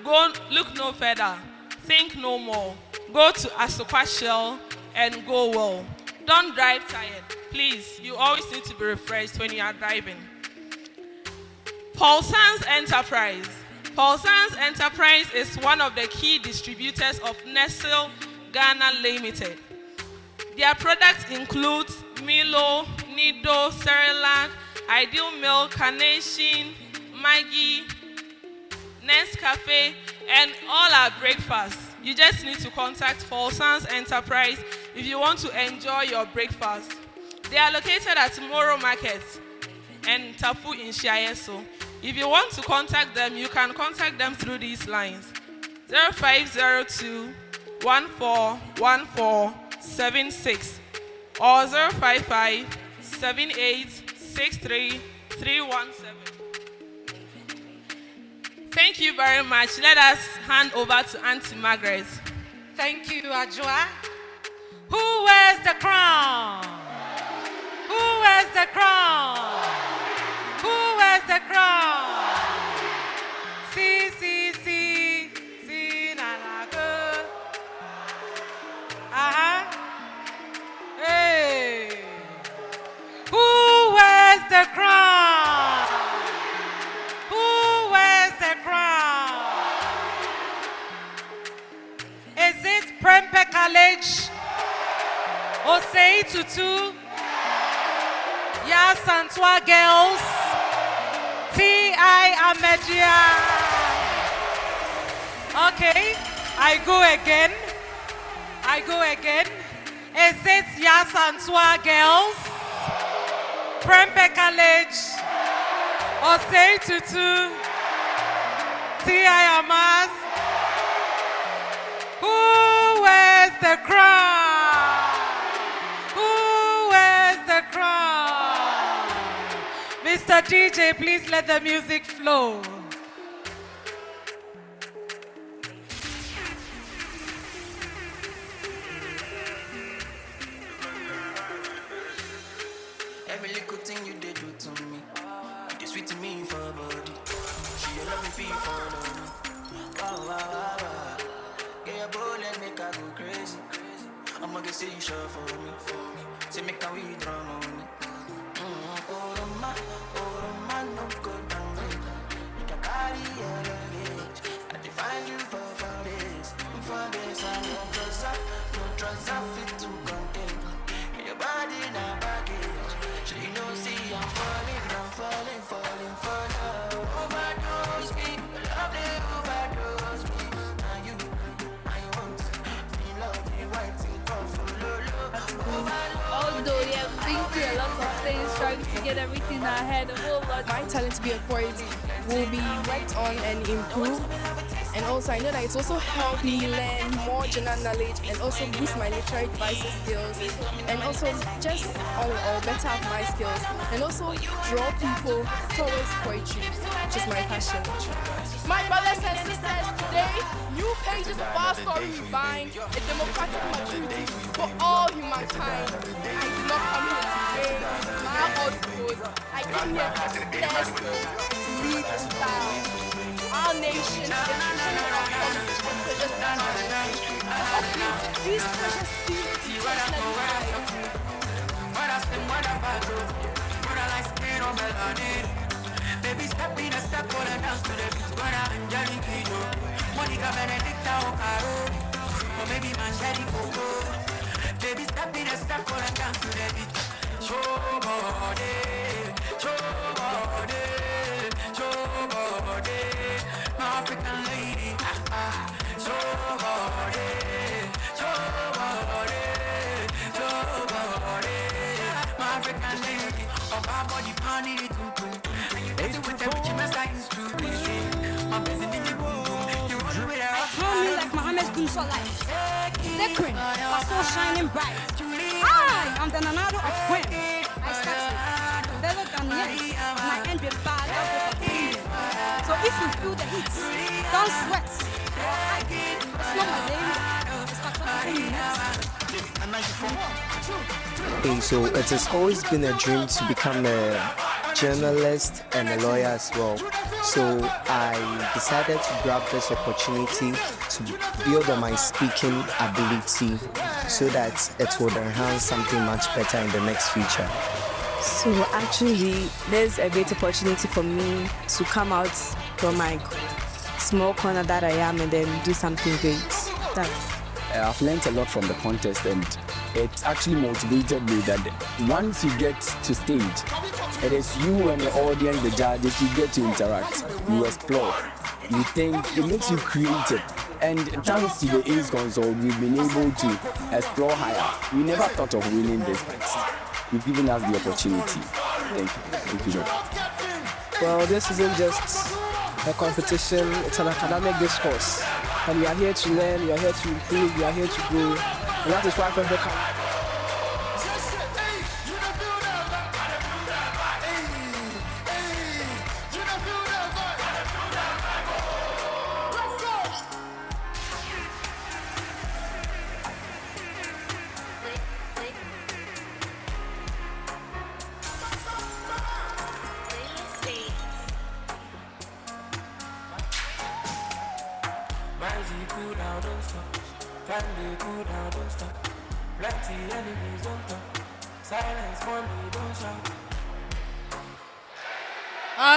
Go look no further. Think no more. Go to ASANTEWA Shell and go well. Don't drive tired. Please, you always need to be refreshed when you are driving. Paulson's Enterprise. Paulson's Enterprise is one of the key distributors of Nestle Ghana Limited. Their products include Milo, Nido, Cerelac, Ideal Milk, Carnation, Maggi, Nescafe, and all our breakfasts. You just need to contact Paulson's Enterprise if you want to enjoy your breakfast. They are located at Moro Market and Tafu in Shiayeso. If you want to contact them, you can contact them through these lines: 0502 141476 or 055 7863 317. Thank you very much. Let us hand over to Auntie Margaret.
Thank you, Ajua. Who wears the crown? Who wears the crown? Who wears the crown? See, na na go. Hey. Who wears the crown? Who wears the crown? Is it PREMPEH College? OSEI TUTU? ASANTEWA girls? AHMADIYYA? Okay, I go again. Is it ASANTEWA girls? PREMPEH College? OSEI TUTU? AHMADIYYA? Who wears the crown? Who wears the crown? Mr. DJ, please let the music flow.
Every little thing you did do to me, you did sweet to me for body. She love me feel for me. Get your bullet, make I go crazy. I'ma get say you sure for me. Say make a withdraw money. Oh, my, no good down me. You can carry your luggage. I define you for this. For this, I no trust, I fit to contain. Your body now baggage. So you know, see, I'm falling for love. Overdose me, love they overdose me. Now you, I want me love you, white and
Although we have been through a lot of things, trying to get everything ahead, a whole lot.
My talent to be a poet will be worked on and improved. And also, I know that it's also helped me learn more general knowledge and also boost my literary devices skills. And also, just all in all, better up my skills. And also, draw people towards poetry, which is my passion. My brothers and sisters, today, new pages of our story we bind, a democratic maturity for all humankind. I do not come here to gain, smile or to pose. I came here to test, to lead the style. Our nation is full of promises for precious times. These precious seeds intentionally hide.
Baby, step in a step for the dance to the beat. Gonna enjoy it. Monica Benedicta Ocaro. Or maybe Mancheri Coco. Baby, step in a step for the dance to the beat. Show body. My African lady. Show body. My African lady. Oh, my body panny.
Throw me like Mohammed's blue sunlight. Sacred, but so shining bright. I am the Nanado of Queen. I started fellow Ghanaians. My end with bad of opinion. So if you feel the heat, don't sweat. It's not malaria. It's
Okay, so it has always been a dream to become a journalist and a lawyer as well. So I decided to grab this opportunity to build on my speaking ability so that it would enhance something much better in the next future.
So actually, there's a great opportunity for me to come out from my small corner that I am and then do something great.
I've learned a lot from the contest, and it actually motivated me that once you get to stage, it is you and the audience, the judges, you get to interact, you explore, you think, it makes you creative. And thanks to the Ace Console, we've been able to explore higher. We never thought of winning this, but you've given us the opportunity. Thank you. Thank you, John.
Well, this isn't just a competition, it's an academic discourse. And we are here to learn, we are here to improve, we are here to grow. And that is why PREMPEH comes.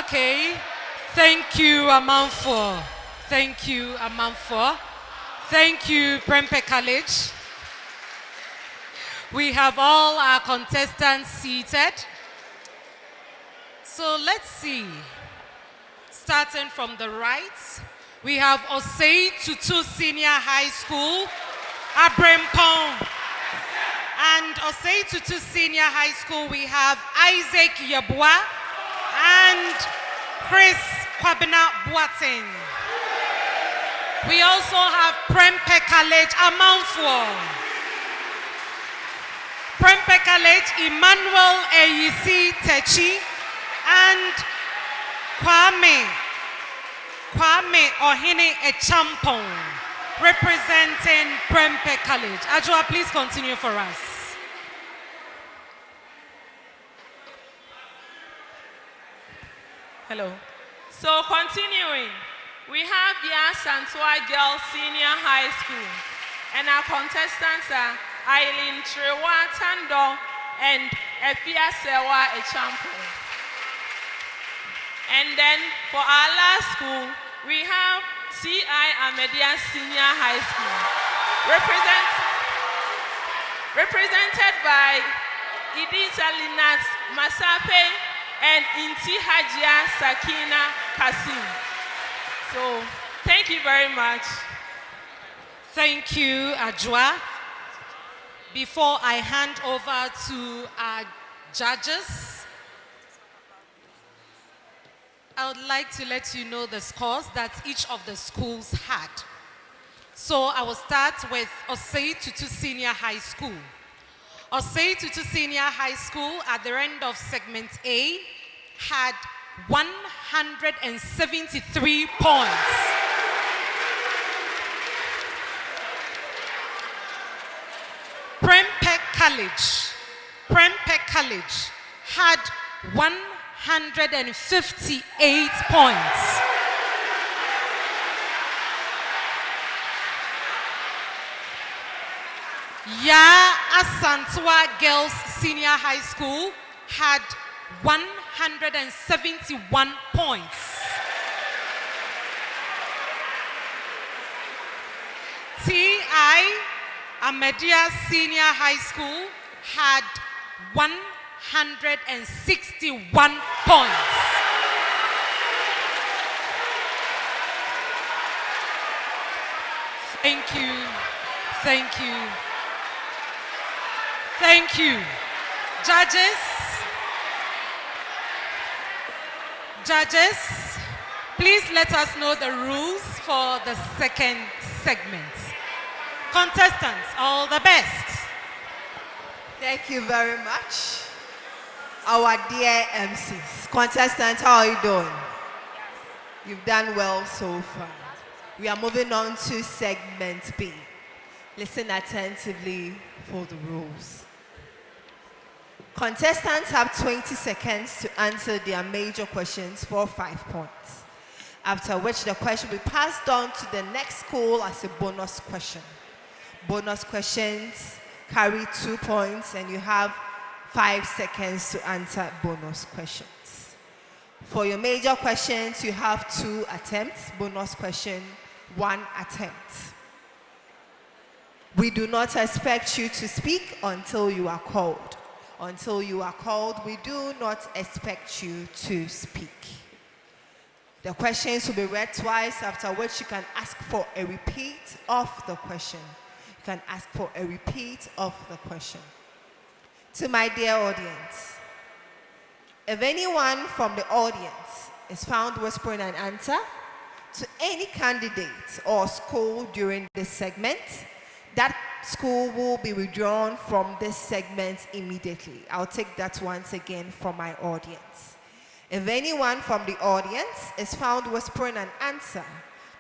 Okay, thank you, Amanfo. Thank you, Amanfo. Thank you, PREMPEH College. We have all our contestants seated. So let's see. Starting from the right, we have OSEI TUTU Senior High School, Abrempong. And OSEI TUTU Senior High School, we have Isaac Yabua and Chris Kwabena Boateng. We also have PREMPEH College, Amanfo. PREMPEH College, Emmanuel Eyisi Techi and Kwame Ohene Echampong, representing PREMPEH College. Ajua, please continue for us.
Hello. So continuing, we have the ASANTEWAA Girls Senior High School. And our contestants are Eileen Trewa Tando and Efia Sewa Echampo. And then for our last school, we have AHMADIYYA Senior High School, represented by Idisa Linat Masape and Inti Hajia Sakina Kasim. So, thank you very much.
Thank you, Ajwa. Before I hand over to our judges, I would like to let you know the scores that each of the schools had. So I will start with OSEI TUTU Senior High School. OSEI TUTU Senior High School at the end of segment A had 173 points. PREMPEH College had 158 points. ASANTEWAA Girls Senior High School had 171 points. AHMADIYYA Senior High School had 161 points. Thank you. Thank you. Thank you. Judges, please let us know the rules for the second segment. Contestants, all the best.
Thank you very much. Our dear MCs. Contestants, how are you doing? You've done well so far. We are moving on to segment B. Listen attentively for the rules. Contestants have 20 seconds to answer their major questions for 5 points, after which the question will be passed on to the next school as a bonus question. Bonus questions carry 2 points and you have 5 seconds to answer bonus questions. For your major questions, you have 2 attempts. Bonus question, 1 attempt. We do not expect you to speak until you are called. Until you are called, we do not expect you to speak. The questions will be read twice, after which you can ask for a repeat of the question. You can ask for a repeat of the question. To my dear audience, if anyone from the audience is found whispering an answer to any candidate or school during this segment, that school will be withdrawn from this segment immediately. I'll take that once again from my audience. If anyone from the audience is found whispering an answer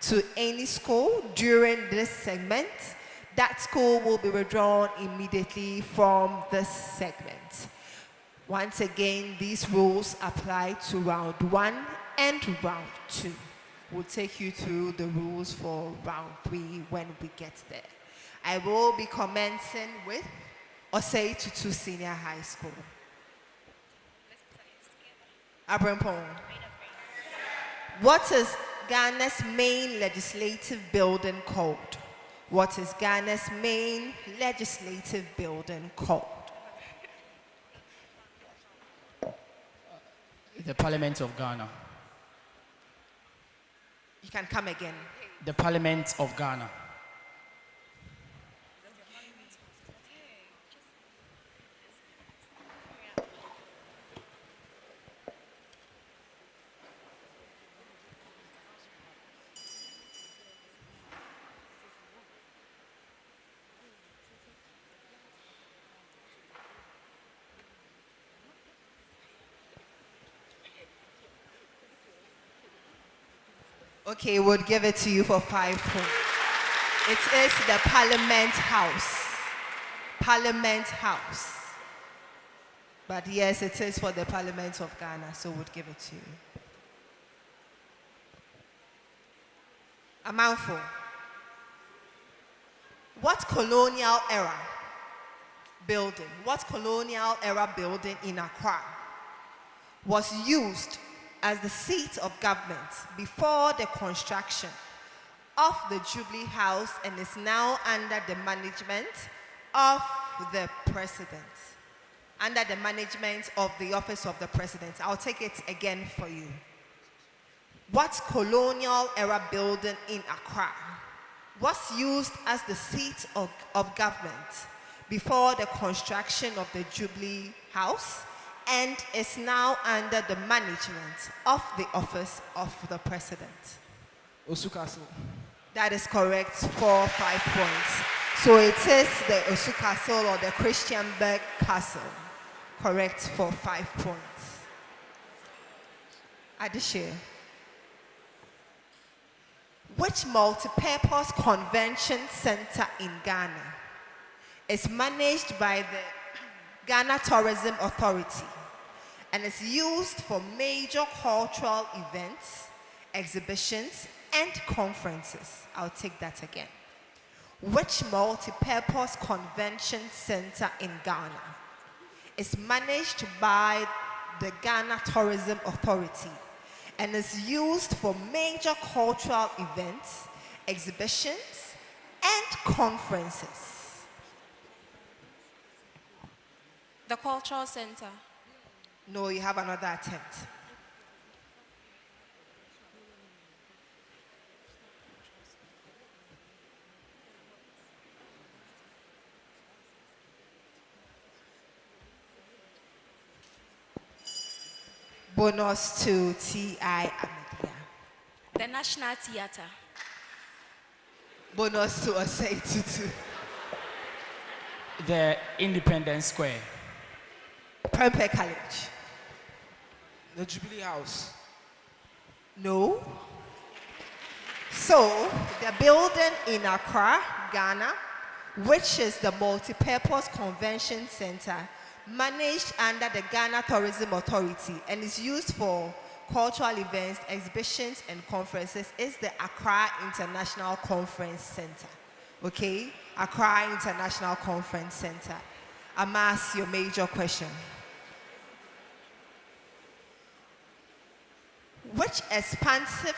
to any school during this segment, that school will be withdrawn immediately from this segment. Once again, these rules apply to round 1 and round 2. We'll take you through the rules for round 3 when we get there. I will be commencing with OSEI TUTU Senior High School. Abrempong. What is Ghana's main legislative building called? What is Ghana's main legislative building called?
The Parliament of Ghana.
You can come again.
The Parliament of Ghana.
Okay, we'll give it to you for 5 points. It is the Parliament House. Parliament House. But yes, it is for the Parliament of Ghana, so we'll give it to you. Amanfo. What colonial era building in Accra was used as the seat of government before the construction of the Jubilee House and is now under the management of the President? Under the management of the Office of the President. I'll take it again for you. What colonial era building in Accra was used as the seat of government before the construction of the Jubilee House and is now under the management of the Office of the President?
Osu Castle.
That is correct for 5 points. So it is the Osu Castle or the Christianberg Castle. Correct for 5 points. Adishir. Which multi-purpose convention center in Ghana is managed by the Ghana Tourism Authority and is used for major cultural events, exhibitions, and conferences? I'll take that again. Which multi-purpose convention center in Ghana is managed by the Ghana Tourism Authority and is used for major cultural events, exhibitions, and conferences?
The Cultural Center.
No, you have another attempt. Bonus to TI AHMADIYYA.
The National Theatre.
Bonus to OSEI TUTU.
The Independence Square.
PREMPEH College.
The Jubilee House.
No. So, the building in Accra, Ghana, which is the multi-purpose convention center managed under the Ghana Tourism Authority and is used for cultural events, exhibitions, and conferences, is the Accra International Conference Center. Okay? Accra International Conference Center. I'm asking your major question. Which expansive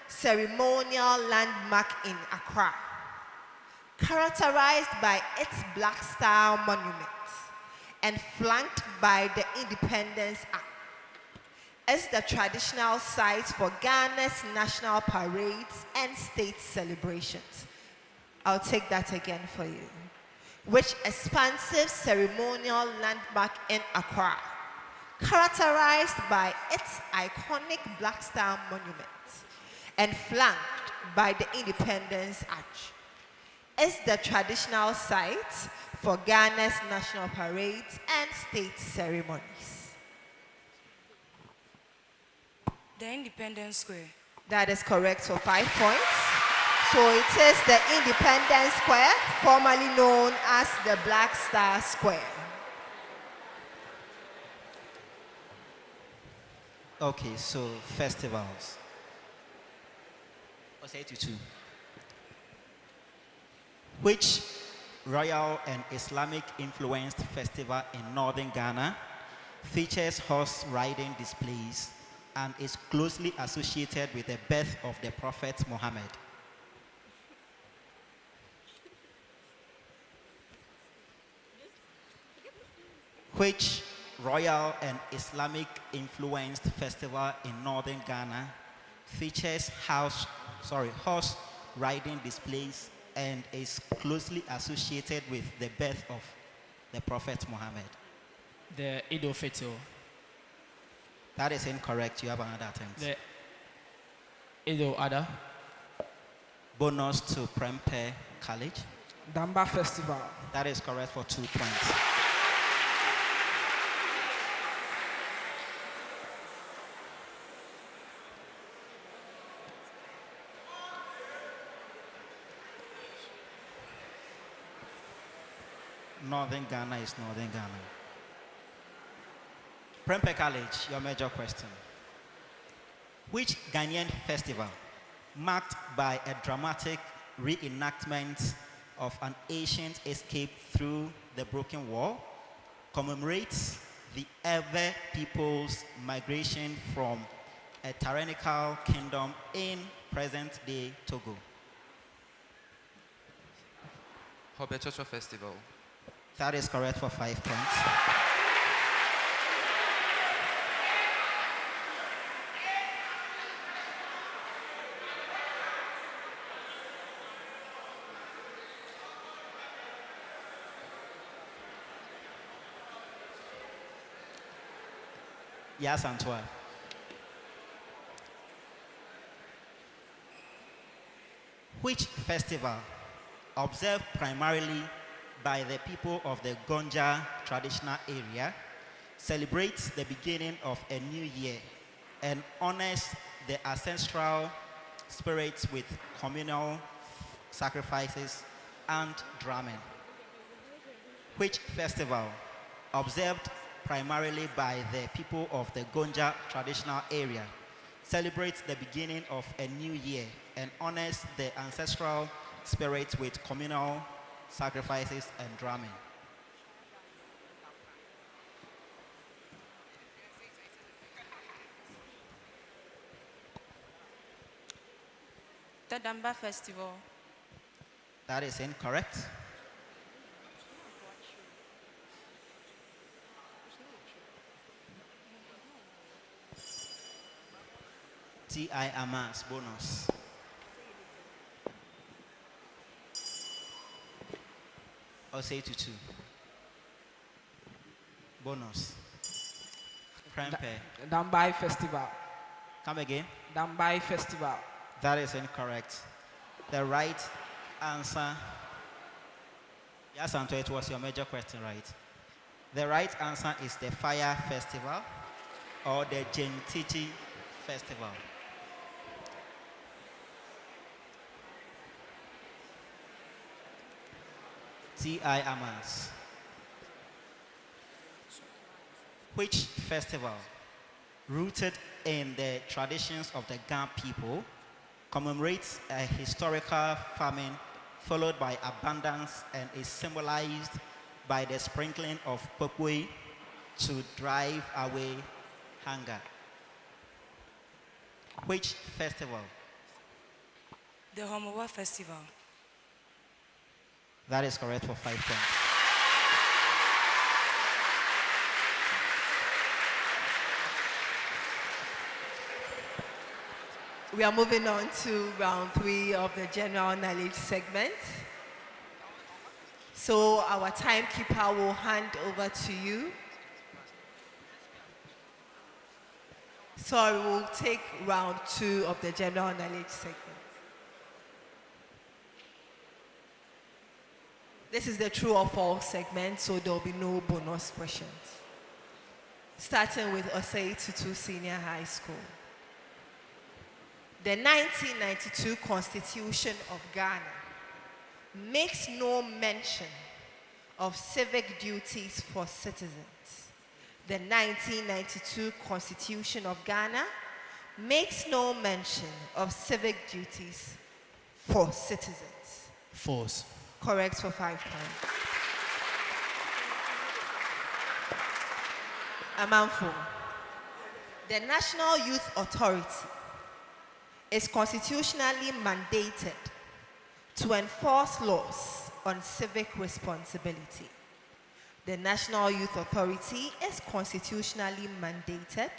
ceremonial landmark in Accra, characterized by its black style monument and flanked by the Independence Act, is the traditional site for Ghana's national parades and state celebrations? I'll take that again for you. Which expansive ceremonial landmark in Accra, characterized by its iconic black style monument and flanked by the Independence Arch, is the traditional site for Ghana's national parades and state ceremonies?
The Independence Square.
That is correct for 5 points. So it is the Independence Square, formerly known as the Black Star Square.
Okay, so festivals. OSEI TUTU. Which royal and Islamic influenced festival in northern Ghana features horse riding displays and is closely associated with the birth of the Prophet Muhammad? Which royal and Islamic influenced festival in northern Ghana features horse riding displays and is closely associated with the birth of the Prophet Muhammad?
The Eid al-Fitr.
That is incorrect. You have another attempt.
The Eid al-Adha.
Bonus to PREMPEH College.
Damba Festival.
That is correct for 2 points. Northern Ghana is northern Ghana. PREMPEH College, your major question. Which Ghanaian festival, marked by a dramatic reenactment of an ancient escape through the broken wall, commemorates the Ewe people's migration from a tyrannical kingdom in present-day Togo?
Hobechocho Festival.
That is correct for 5 points. Yes, Antoine. Which festival, observed primarily by the people of the Gonja traditional area, celebrates the beginning of a new year and honors the ancestral spirits with communal sacrifices and drumming? Which festival, observed primarily by the people of the Gonja traditional area, celebrates the beginning of a new year and honors the ancestral spirits with communal sacrifices and drumming?
The Damba Festival.
That is incorrect. T.I. Amas, bonus. OSEI TUTU. Bonus. PREMPEH.
Dambai Festival.
Come again.
Dambai Festival.
That is incorrect. The right answer. Yes, Anto, it was your major question, right? The right answer is the Fire Festival or the Gentiti Festival. T.I. Amas. Which festival, rooted in the traditions of the Ga people, commemorates a historical famine followed by abundance and is symbolized by the sprinkling of popoi to drive away hunger? Which festival?
The Homowa Festival.
That is correct for 5 points.
We are moving on to round 3 of the general knowledge segment. So our timekeeper will hand over to you. So we will take round 2 of the general knowledge segment. This is the true or false segment, so there will be no bonus questions. Starting with OSEI TUTU Senior High School. The 1992 Constitution of Ghana makes no mention of civic duties for citizens. The 1992 Constitution of Ghana makes no mention of civic duties for citizens.
False.
Correct for 5 points. Amanfo. The National Youth Authority is constitutionally mandated to enforce laws on civic responsibility. The National Youth Authority is constitutionally mandated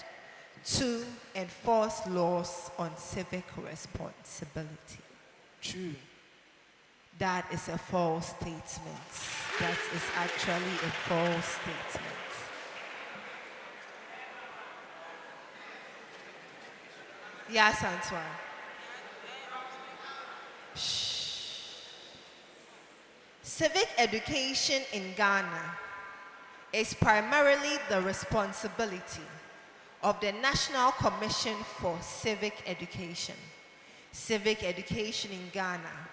to enforce laws on civic responsibility.
True.
That is a false statement. That is actually a false statement. Yes, Antoine. Shh. Civic education in Ghana is primarily the responsibility of the National Commission for Civic Education. Civic education in Ghana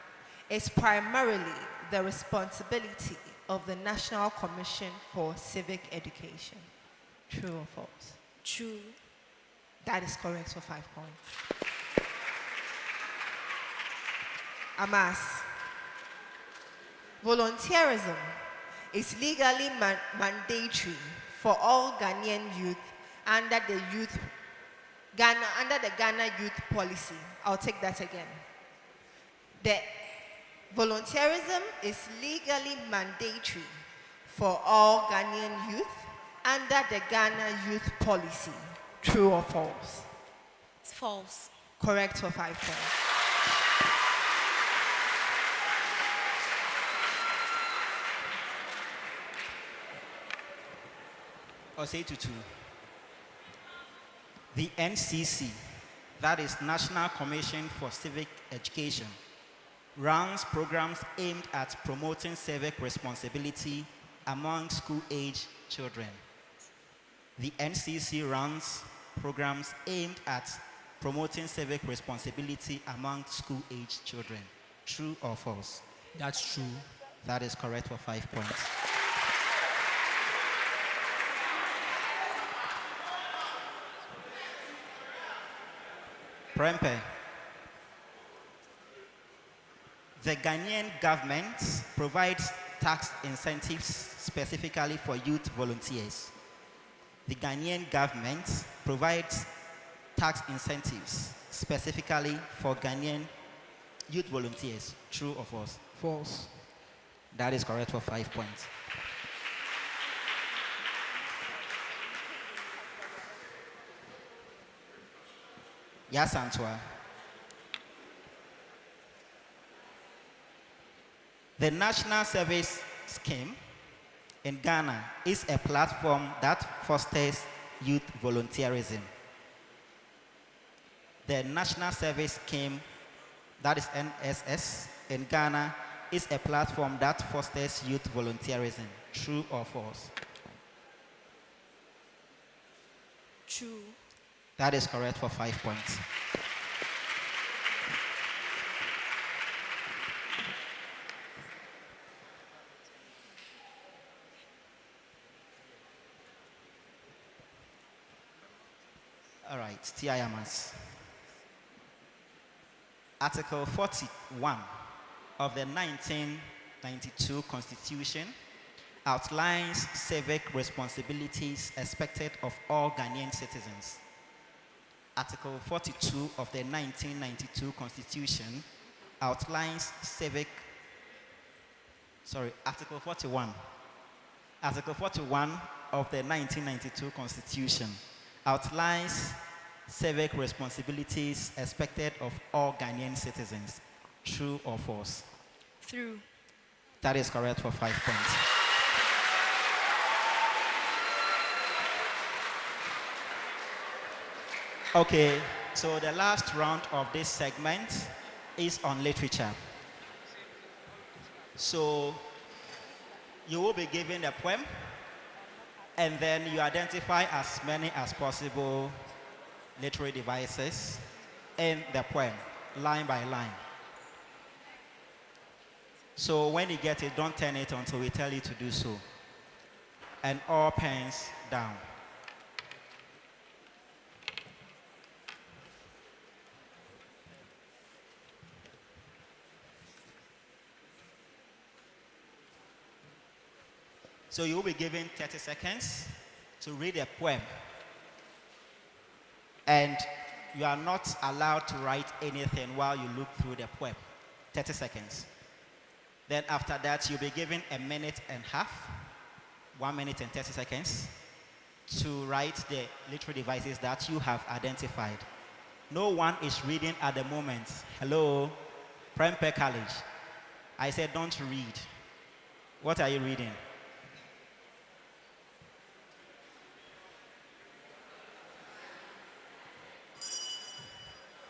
is primarily the responsibility of the National Commission for Civic Education. True or false?
True.
That is correct for 5 points.
Amas. Volunteerism is legally mandatory for all Ghanaian youth under the Ghana Youth Policy. I'll take that again. The volunteerism is legally mandatory for all Ghanaian youth under the Ghana Youth Policy. True or false?
It's false.
Correct for 5 points.
OSEI TUTU. The NCC, that is National Commission for Civic Education, runs programs aimed at promoting civic responsibility among school-age children. The NCC runs programs aimed at promoting civic responsibility among school-age children. True or false?
That's true.
That is correct for 5 points. PREMPEH. The Ghanaian government provides tax incentives specifically for youth volunteers. The Ghanaian government provides tax incentives specifically for Ghanaian youth volunteers. True or false?
False.
That is correct for 5 points. ASANTEWAA. The National Service Scheme in Ghana is a platform that fosters youth volunteerism. The National Service Scheme, that is NSS, in Ghana is a platform that fosters youth volunteerism. True or false?
True.
That is correct for 5 points. All right, TIMAS. Article 41 of the 1992 Constitution outlines civic responsibilities expected of all Ghanaian citizens. Article 42 of the 1992 Constitution outlines Article 41. Article 41 of the 1992 Constitution outlines civic responsibilities expected of all Ghanaian citizens. True or false?
True.
That is correct for 5 points. Okay, so the last round of this segment is on literature. So you will be given a poem, and then you identify as many as possible literary devices in the poem, line by line. So when you get it, don't turn it until we tell you to do so. And all pens down. So you will be given 30 seconds to read a poem. And you are not allowed to write anything while you look through the poem. 30 seconds. Then after that, you'll be given a minute and a half, 1 minute and 30 seconds, to write the literary devices that you have identified. No one is reading at the moment. Hello, PREMPEH College. I said don't read. What are you reading?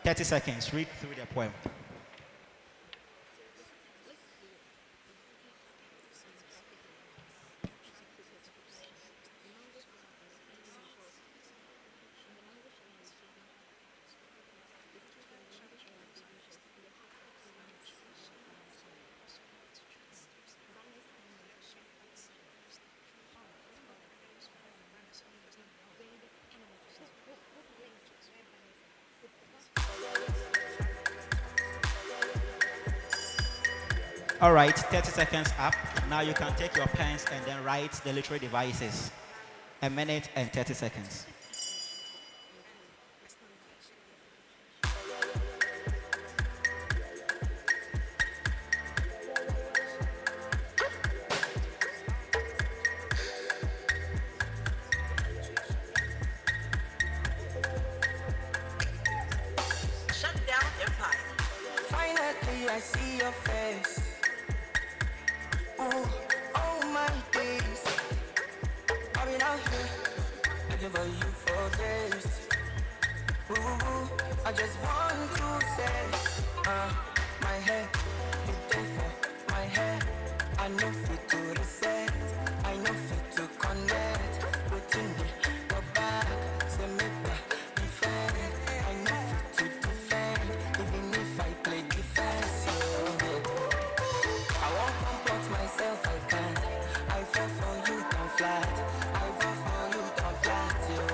"30 seconds, read through the poem." All right, 30 seconds up. Now you can take your pens and then write the literary devices. A minute and 30 seconds.
Shut down Empire. Finally, I see your face. Oh, oh my days. I've been out here looking for you for days. Ooh, I just want to say, my head, you there for my head. I know fit to reset, I know fit to connect. Within me, go back, say me back, defend. I know fit to defend, even if I play defense. I won't comport myself, I can't. I fall for you, down flat. I fall for you, down flat, yo.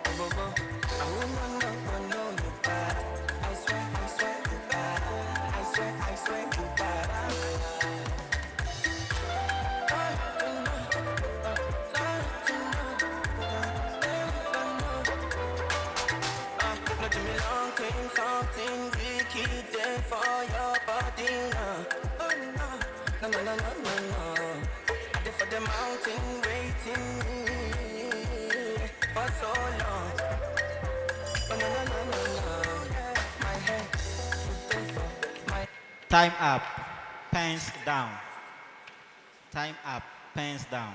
I will not know you bad. I swear you bad. I swear you bad. Not too long, came something wicked there for your body now. Oh no, no. I did for the mountain waiting for so long. No. My head, you there for my.
Time up. Pens down. Time up. Pens down.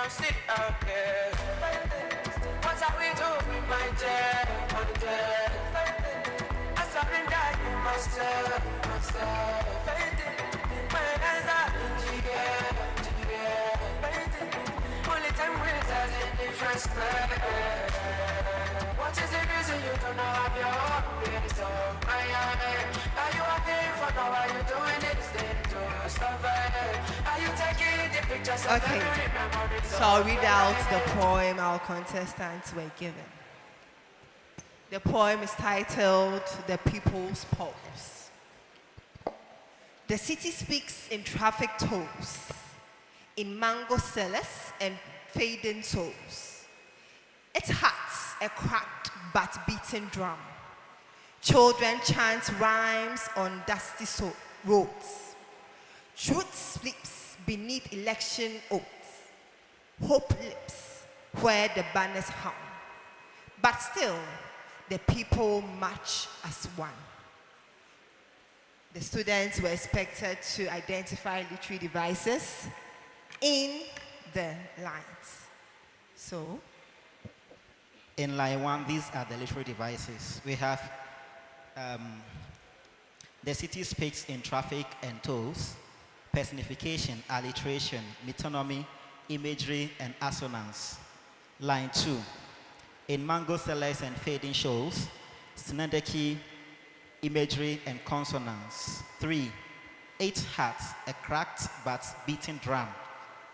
Sit out there. What are we doing, my dear? I surrender you myself. My hands are in the air. Only time with us in different square. What is the reason? say you don't know have your own place, oh, are you happy for now? Are you doing it then to stop it? Are you taking the pictures of
Okay,
every memory?
so I'll read out the poem our contestants were given. The poem is titled The People's Pulse. The city speaks in traffic tolls, in mango sellers and fading souls. Its heart's a cracked but beating drum. Children chant rhymes on dusty roads. Truth sleeps beneath election oaths. Hope lips where the banners hum. But still, the people march as one. The students were expected to identify literary devices in the lines. So,
in line 1, these are the literary devices. We have the city speaks in traffic and tolls, personification, alliteration, metonymy, imagery, and assonance. Line 2, in mango sellers and fading shows, synecdoche, imagery, and consonants. 3, 8 hearts, a cracked but beating drum,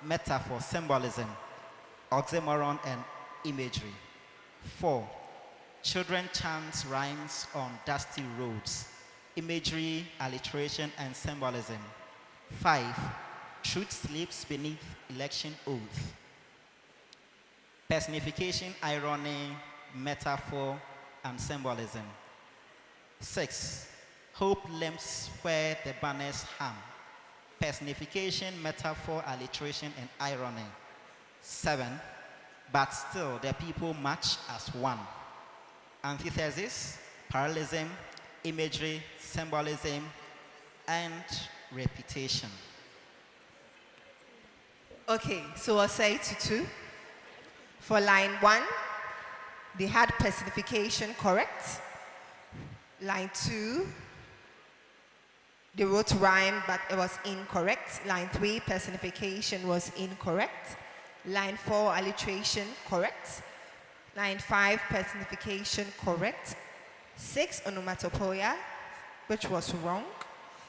metaphor, symbolism, oxymoron, and imagery. 4, children chant rhymes on dusty roads, imagery, alliteration, and symbolism. 5, truth sleeps beneath election oath, personification, irony, metaphor, and symbolism. 6, hope limps where the banners hum, personification, metaphor, alliteration, and irony. 7, but still the people march as one. Antithesis, parallelism, imagery, symbolism, and repetition.
okay, so I'll say TUTU. For line 1, they had personification correct. Line 2, they wrote rhyme, but it was incorrect. Line 3, personification was incorrect. Line 4, alliteration correct. Line 5, personification correct. 6, onomatopoeia, which was wrong.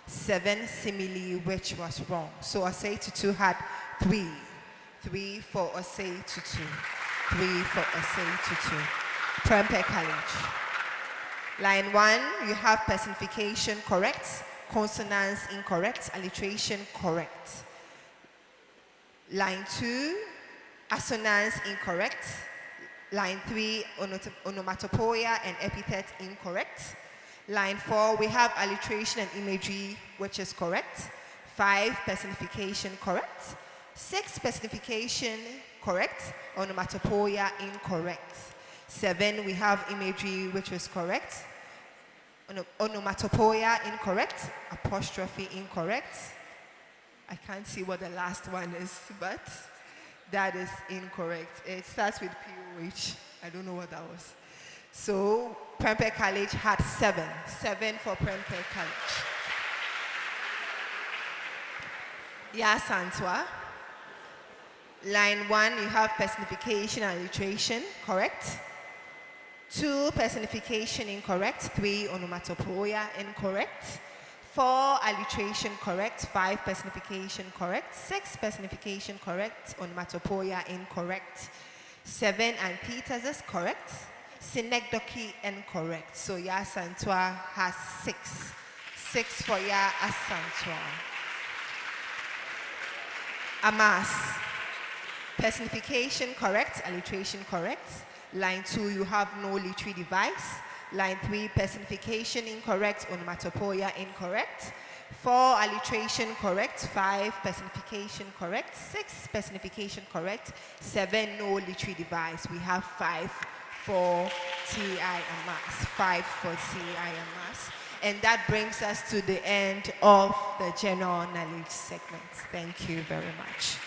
7, simile, which was wrong. So OSEI TUTU had 3. 3 for OSEI TUTU. 3 for OSEI TUTU. PREMPEH College. Line 1, you have personification correct, consonants incorrect, alliteration correct. Line 2, assonance incorrect. Line 3, onomatopoeia and epithet incorrect. Line 4, we have alliteration and imagery, which is correct. 5, personification correct. 6, personification correct, onomatopoeia incorrect. 7, we have imagery, which was correct. Onomatopoeia incorrect, apostrophe incorrect. I can't see what the last one is, but that is incorrect. It starts with POH. I don't know what that was. So PREMPEH College had 7. 7 for PREMPEH College. ASANTEWA. Line 1, you have personification and alliteration, correct. 2, personification incorrect. 3, onomatopoeia incorrect. 4, alliteration correct. 5, personification correct. 6, personification correct. Onomatopoeia incorrect. 7, antithesis correct. Synecdoche incorrect. So ASANTEWA has 6. 6 for ASANTEWA. AMAS. Personification correct, alliteration correct. Line 2, you have no literary device. Line 3, personification incorrect, onomatopoeia incorrect. 4, alliteration correct. 5, personification correct. 6, personification correct. 7, no literary device. We have 5 for TI and Mass. 5 for TI and Mass. And that brings us to the end of the general knowledge segment. Thank you very much.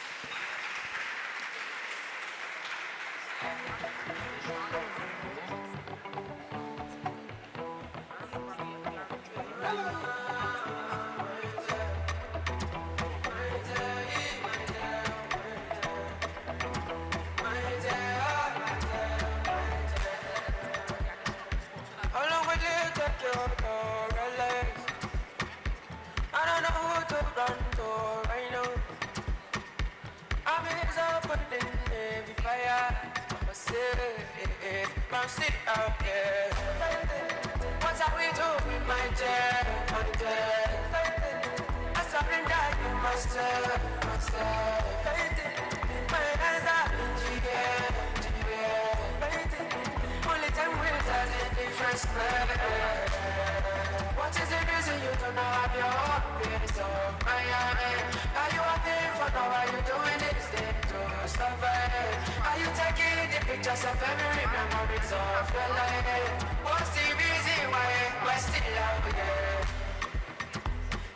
fire. I'm safe, I'm still out there. What are we doing, my dear, my dear? I surrender you, master. My hands are in the air. Only time will tell the difference. What is the reason you don't know have your own piece of mind? Are you happy for now? Are you doing this thing to survive? Are you taking the pictures of every memories of your life? What's the reason why we're still out here?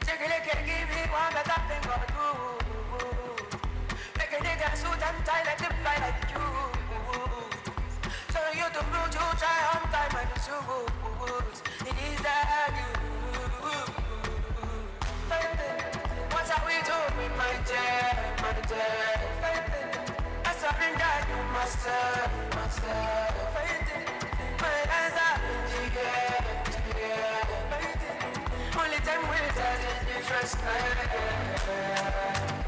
Take a look and give me one better thing for do. Make a nigga suit and tie like them fly like you. So you don't know to try on time and shoes. It is that you. What are we doing, my dear, my dear? I surrender you, master. My hands are in the air. Only time will tell the difference.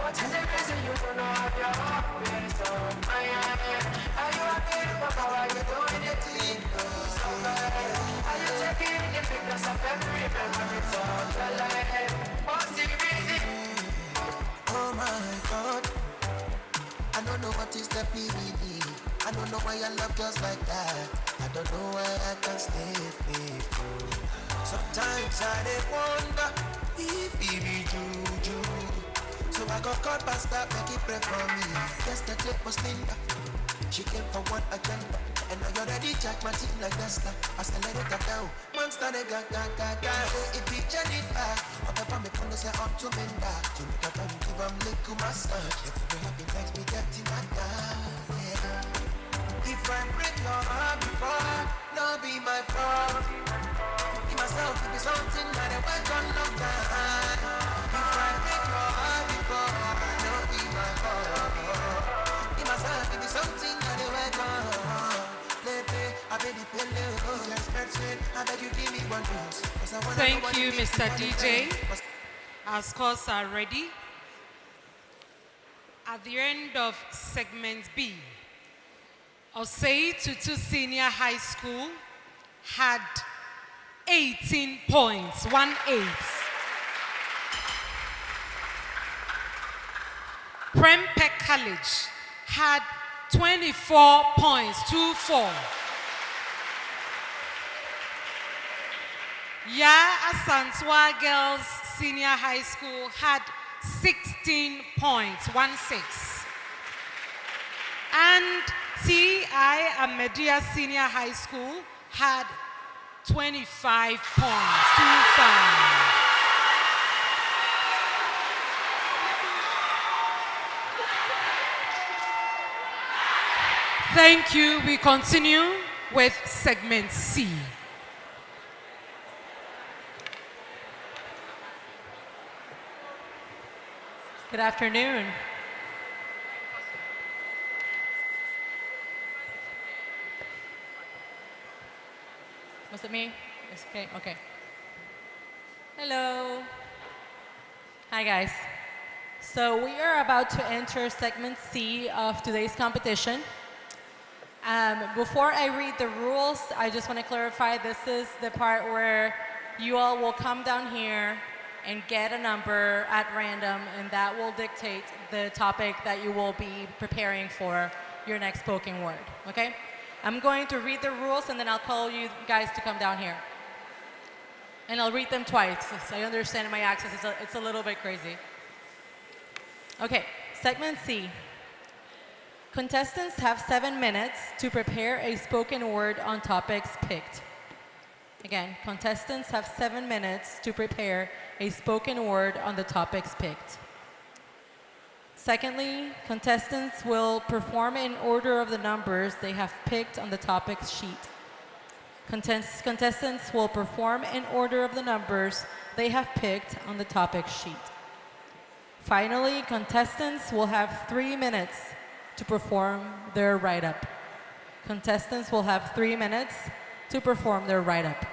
What is the reason you don't know have your own piece of mind? Are you happy for how are you doing it to survive? Are you taking the pictures of every memory of your life? What's the reason?
Oh my God, I don't know what is the PVD. I don't know why I love just like that. I don't know why I can stay faithful. Sometimes I did wonder if it be juju. So I got caught by stop, make it pray for me. Yesterday was Linda. She came for one agenda. And I already jacked my team like Tesla. I still let it go. Monster they got. It be Jennifer. I'm up on me phone, say up to Minda. To make a time, give them little massage. If you happy, thanks me getting my dad. Yeah. If I break your heart before, no be my fault. Give myself to be something that I work on long time. If I break your heart before, no be my fault. Give myself to be something that I work on.
Thank you, Mr. DJ. Our scores are ready. At the end of segment B, OSEI TUTU Senior High School had 18 points, 1-8. PREMPEH College had 24 points, 2-4. ASANTEWAA Girls Senior High School had 16 points, 1-6. And AHMADIYYA Senior High School had 25 points, 2-5. Thank you. We continue with segment C.
Good afternoon. Was it me? It's okay. Okay. Hello. Hi, guys. So we are about to enter segment C of today's competition. Before I read the rules, I just want to clarify this is the part where you all will come down here and get a number at random, and that will dictate the topic that you will be preparing for your next spoken word, okay? I'm going to read the rules, and then I'll call you guys to come down here. And I'll read them twice. I understand my accent, it's a little bit crazy. Okay, segment C. Contestants have 7 minutes to prepare a spoken word on topics picked. Again, contestants have 7 minutes to prepare a spoken word on the topics picked. Secondly, contestants will perform in order of the numbers they have picked on the topics sheet. Contestants will perform in order of the numbers they have picked on the topics sheet. Finally, contestants will have 3 minutes to perform their write-up. Contestants will have 3 minutes to perform their write-up.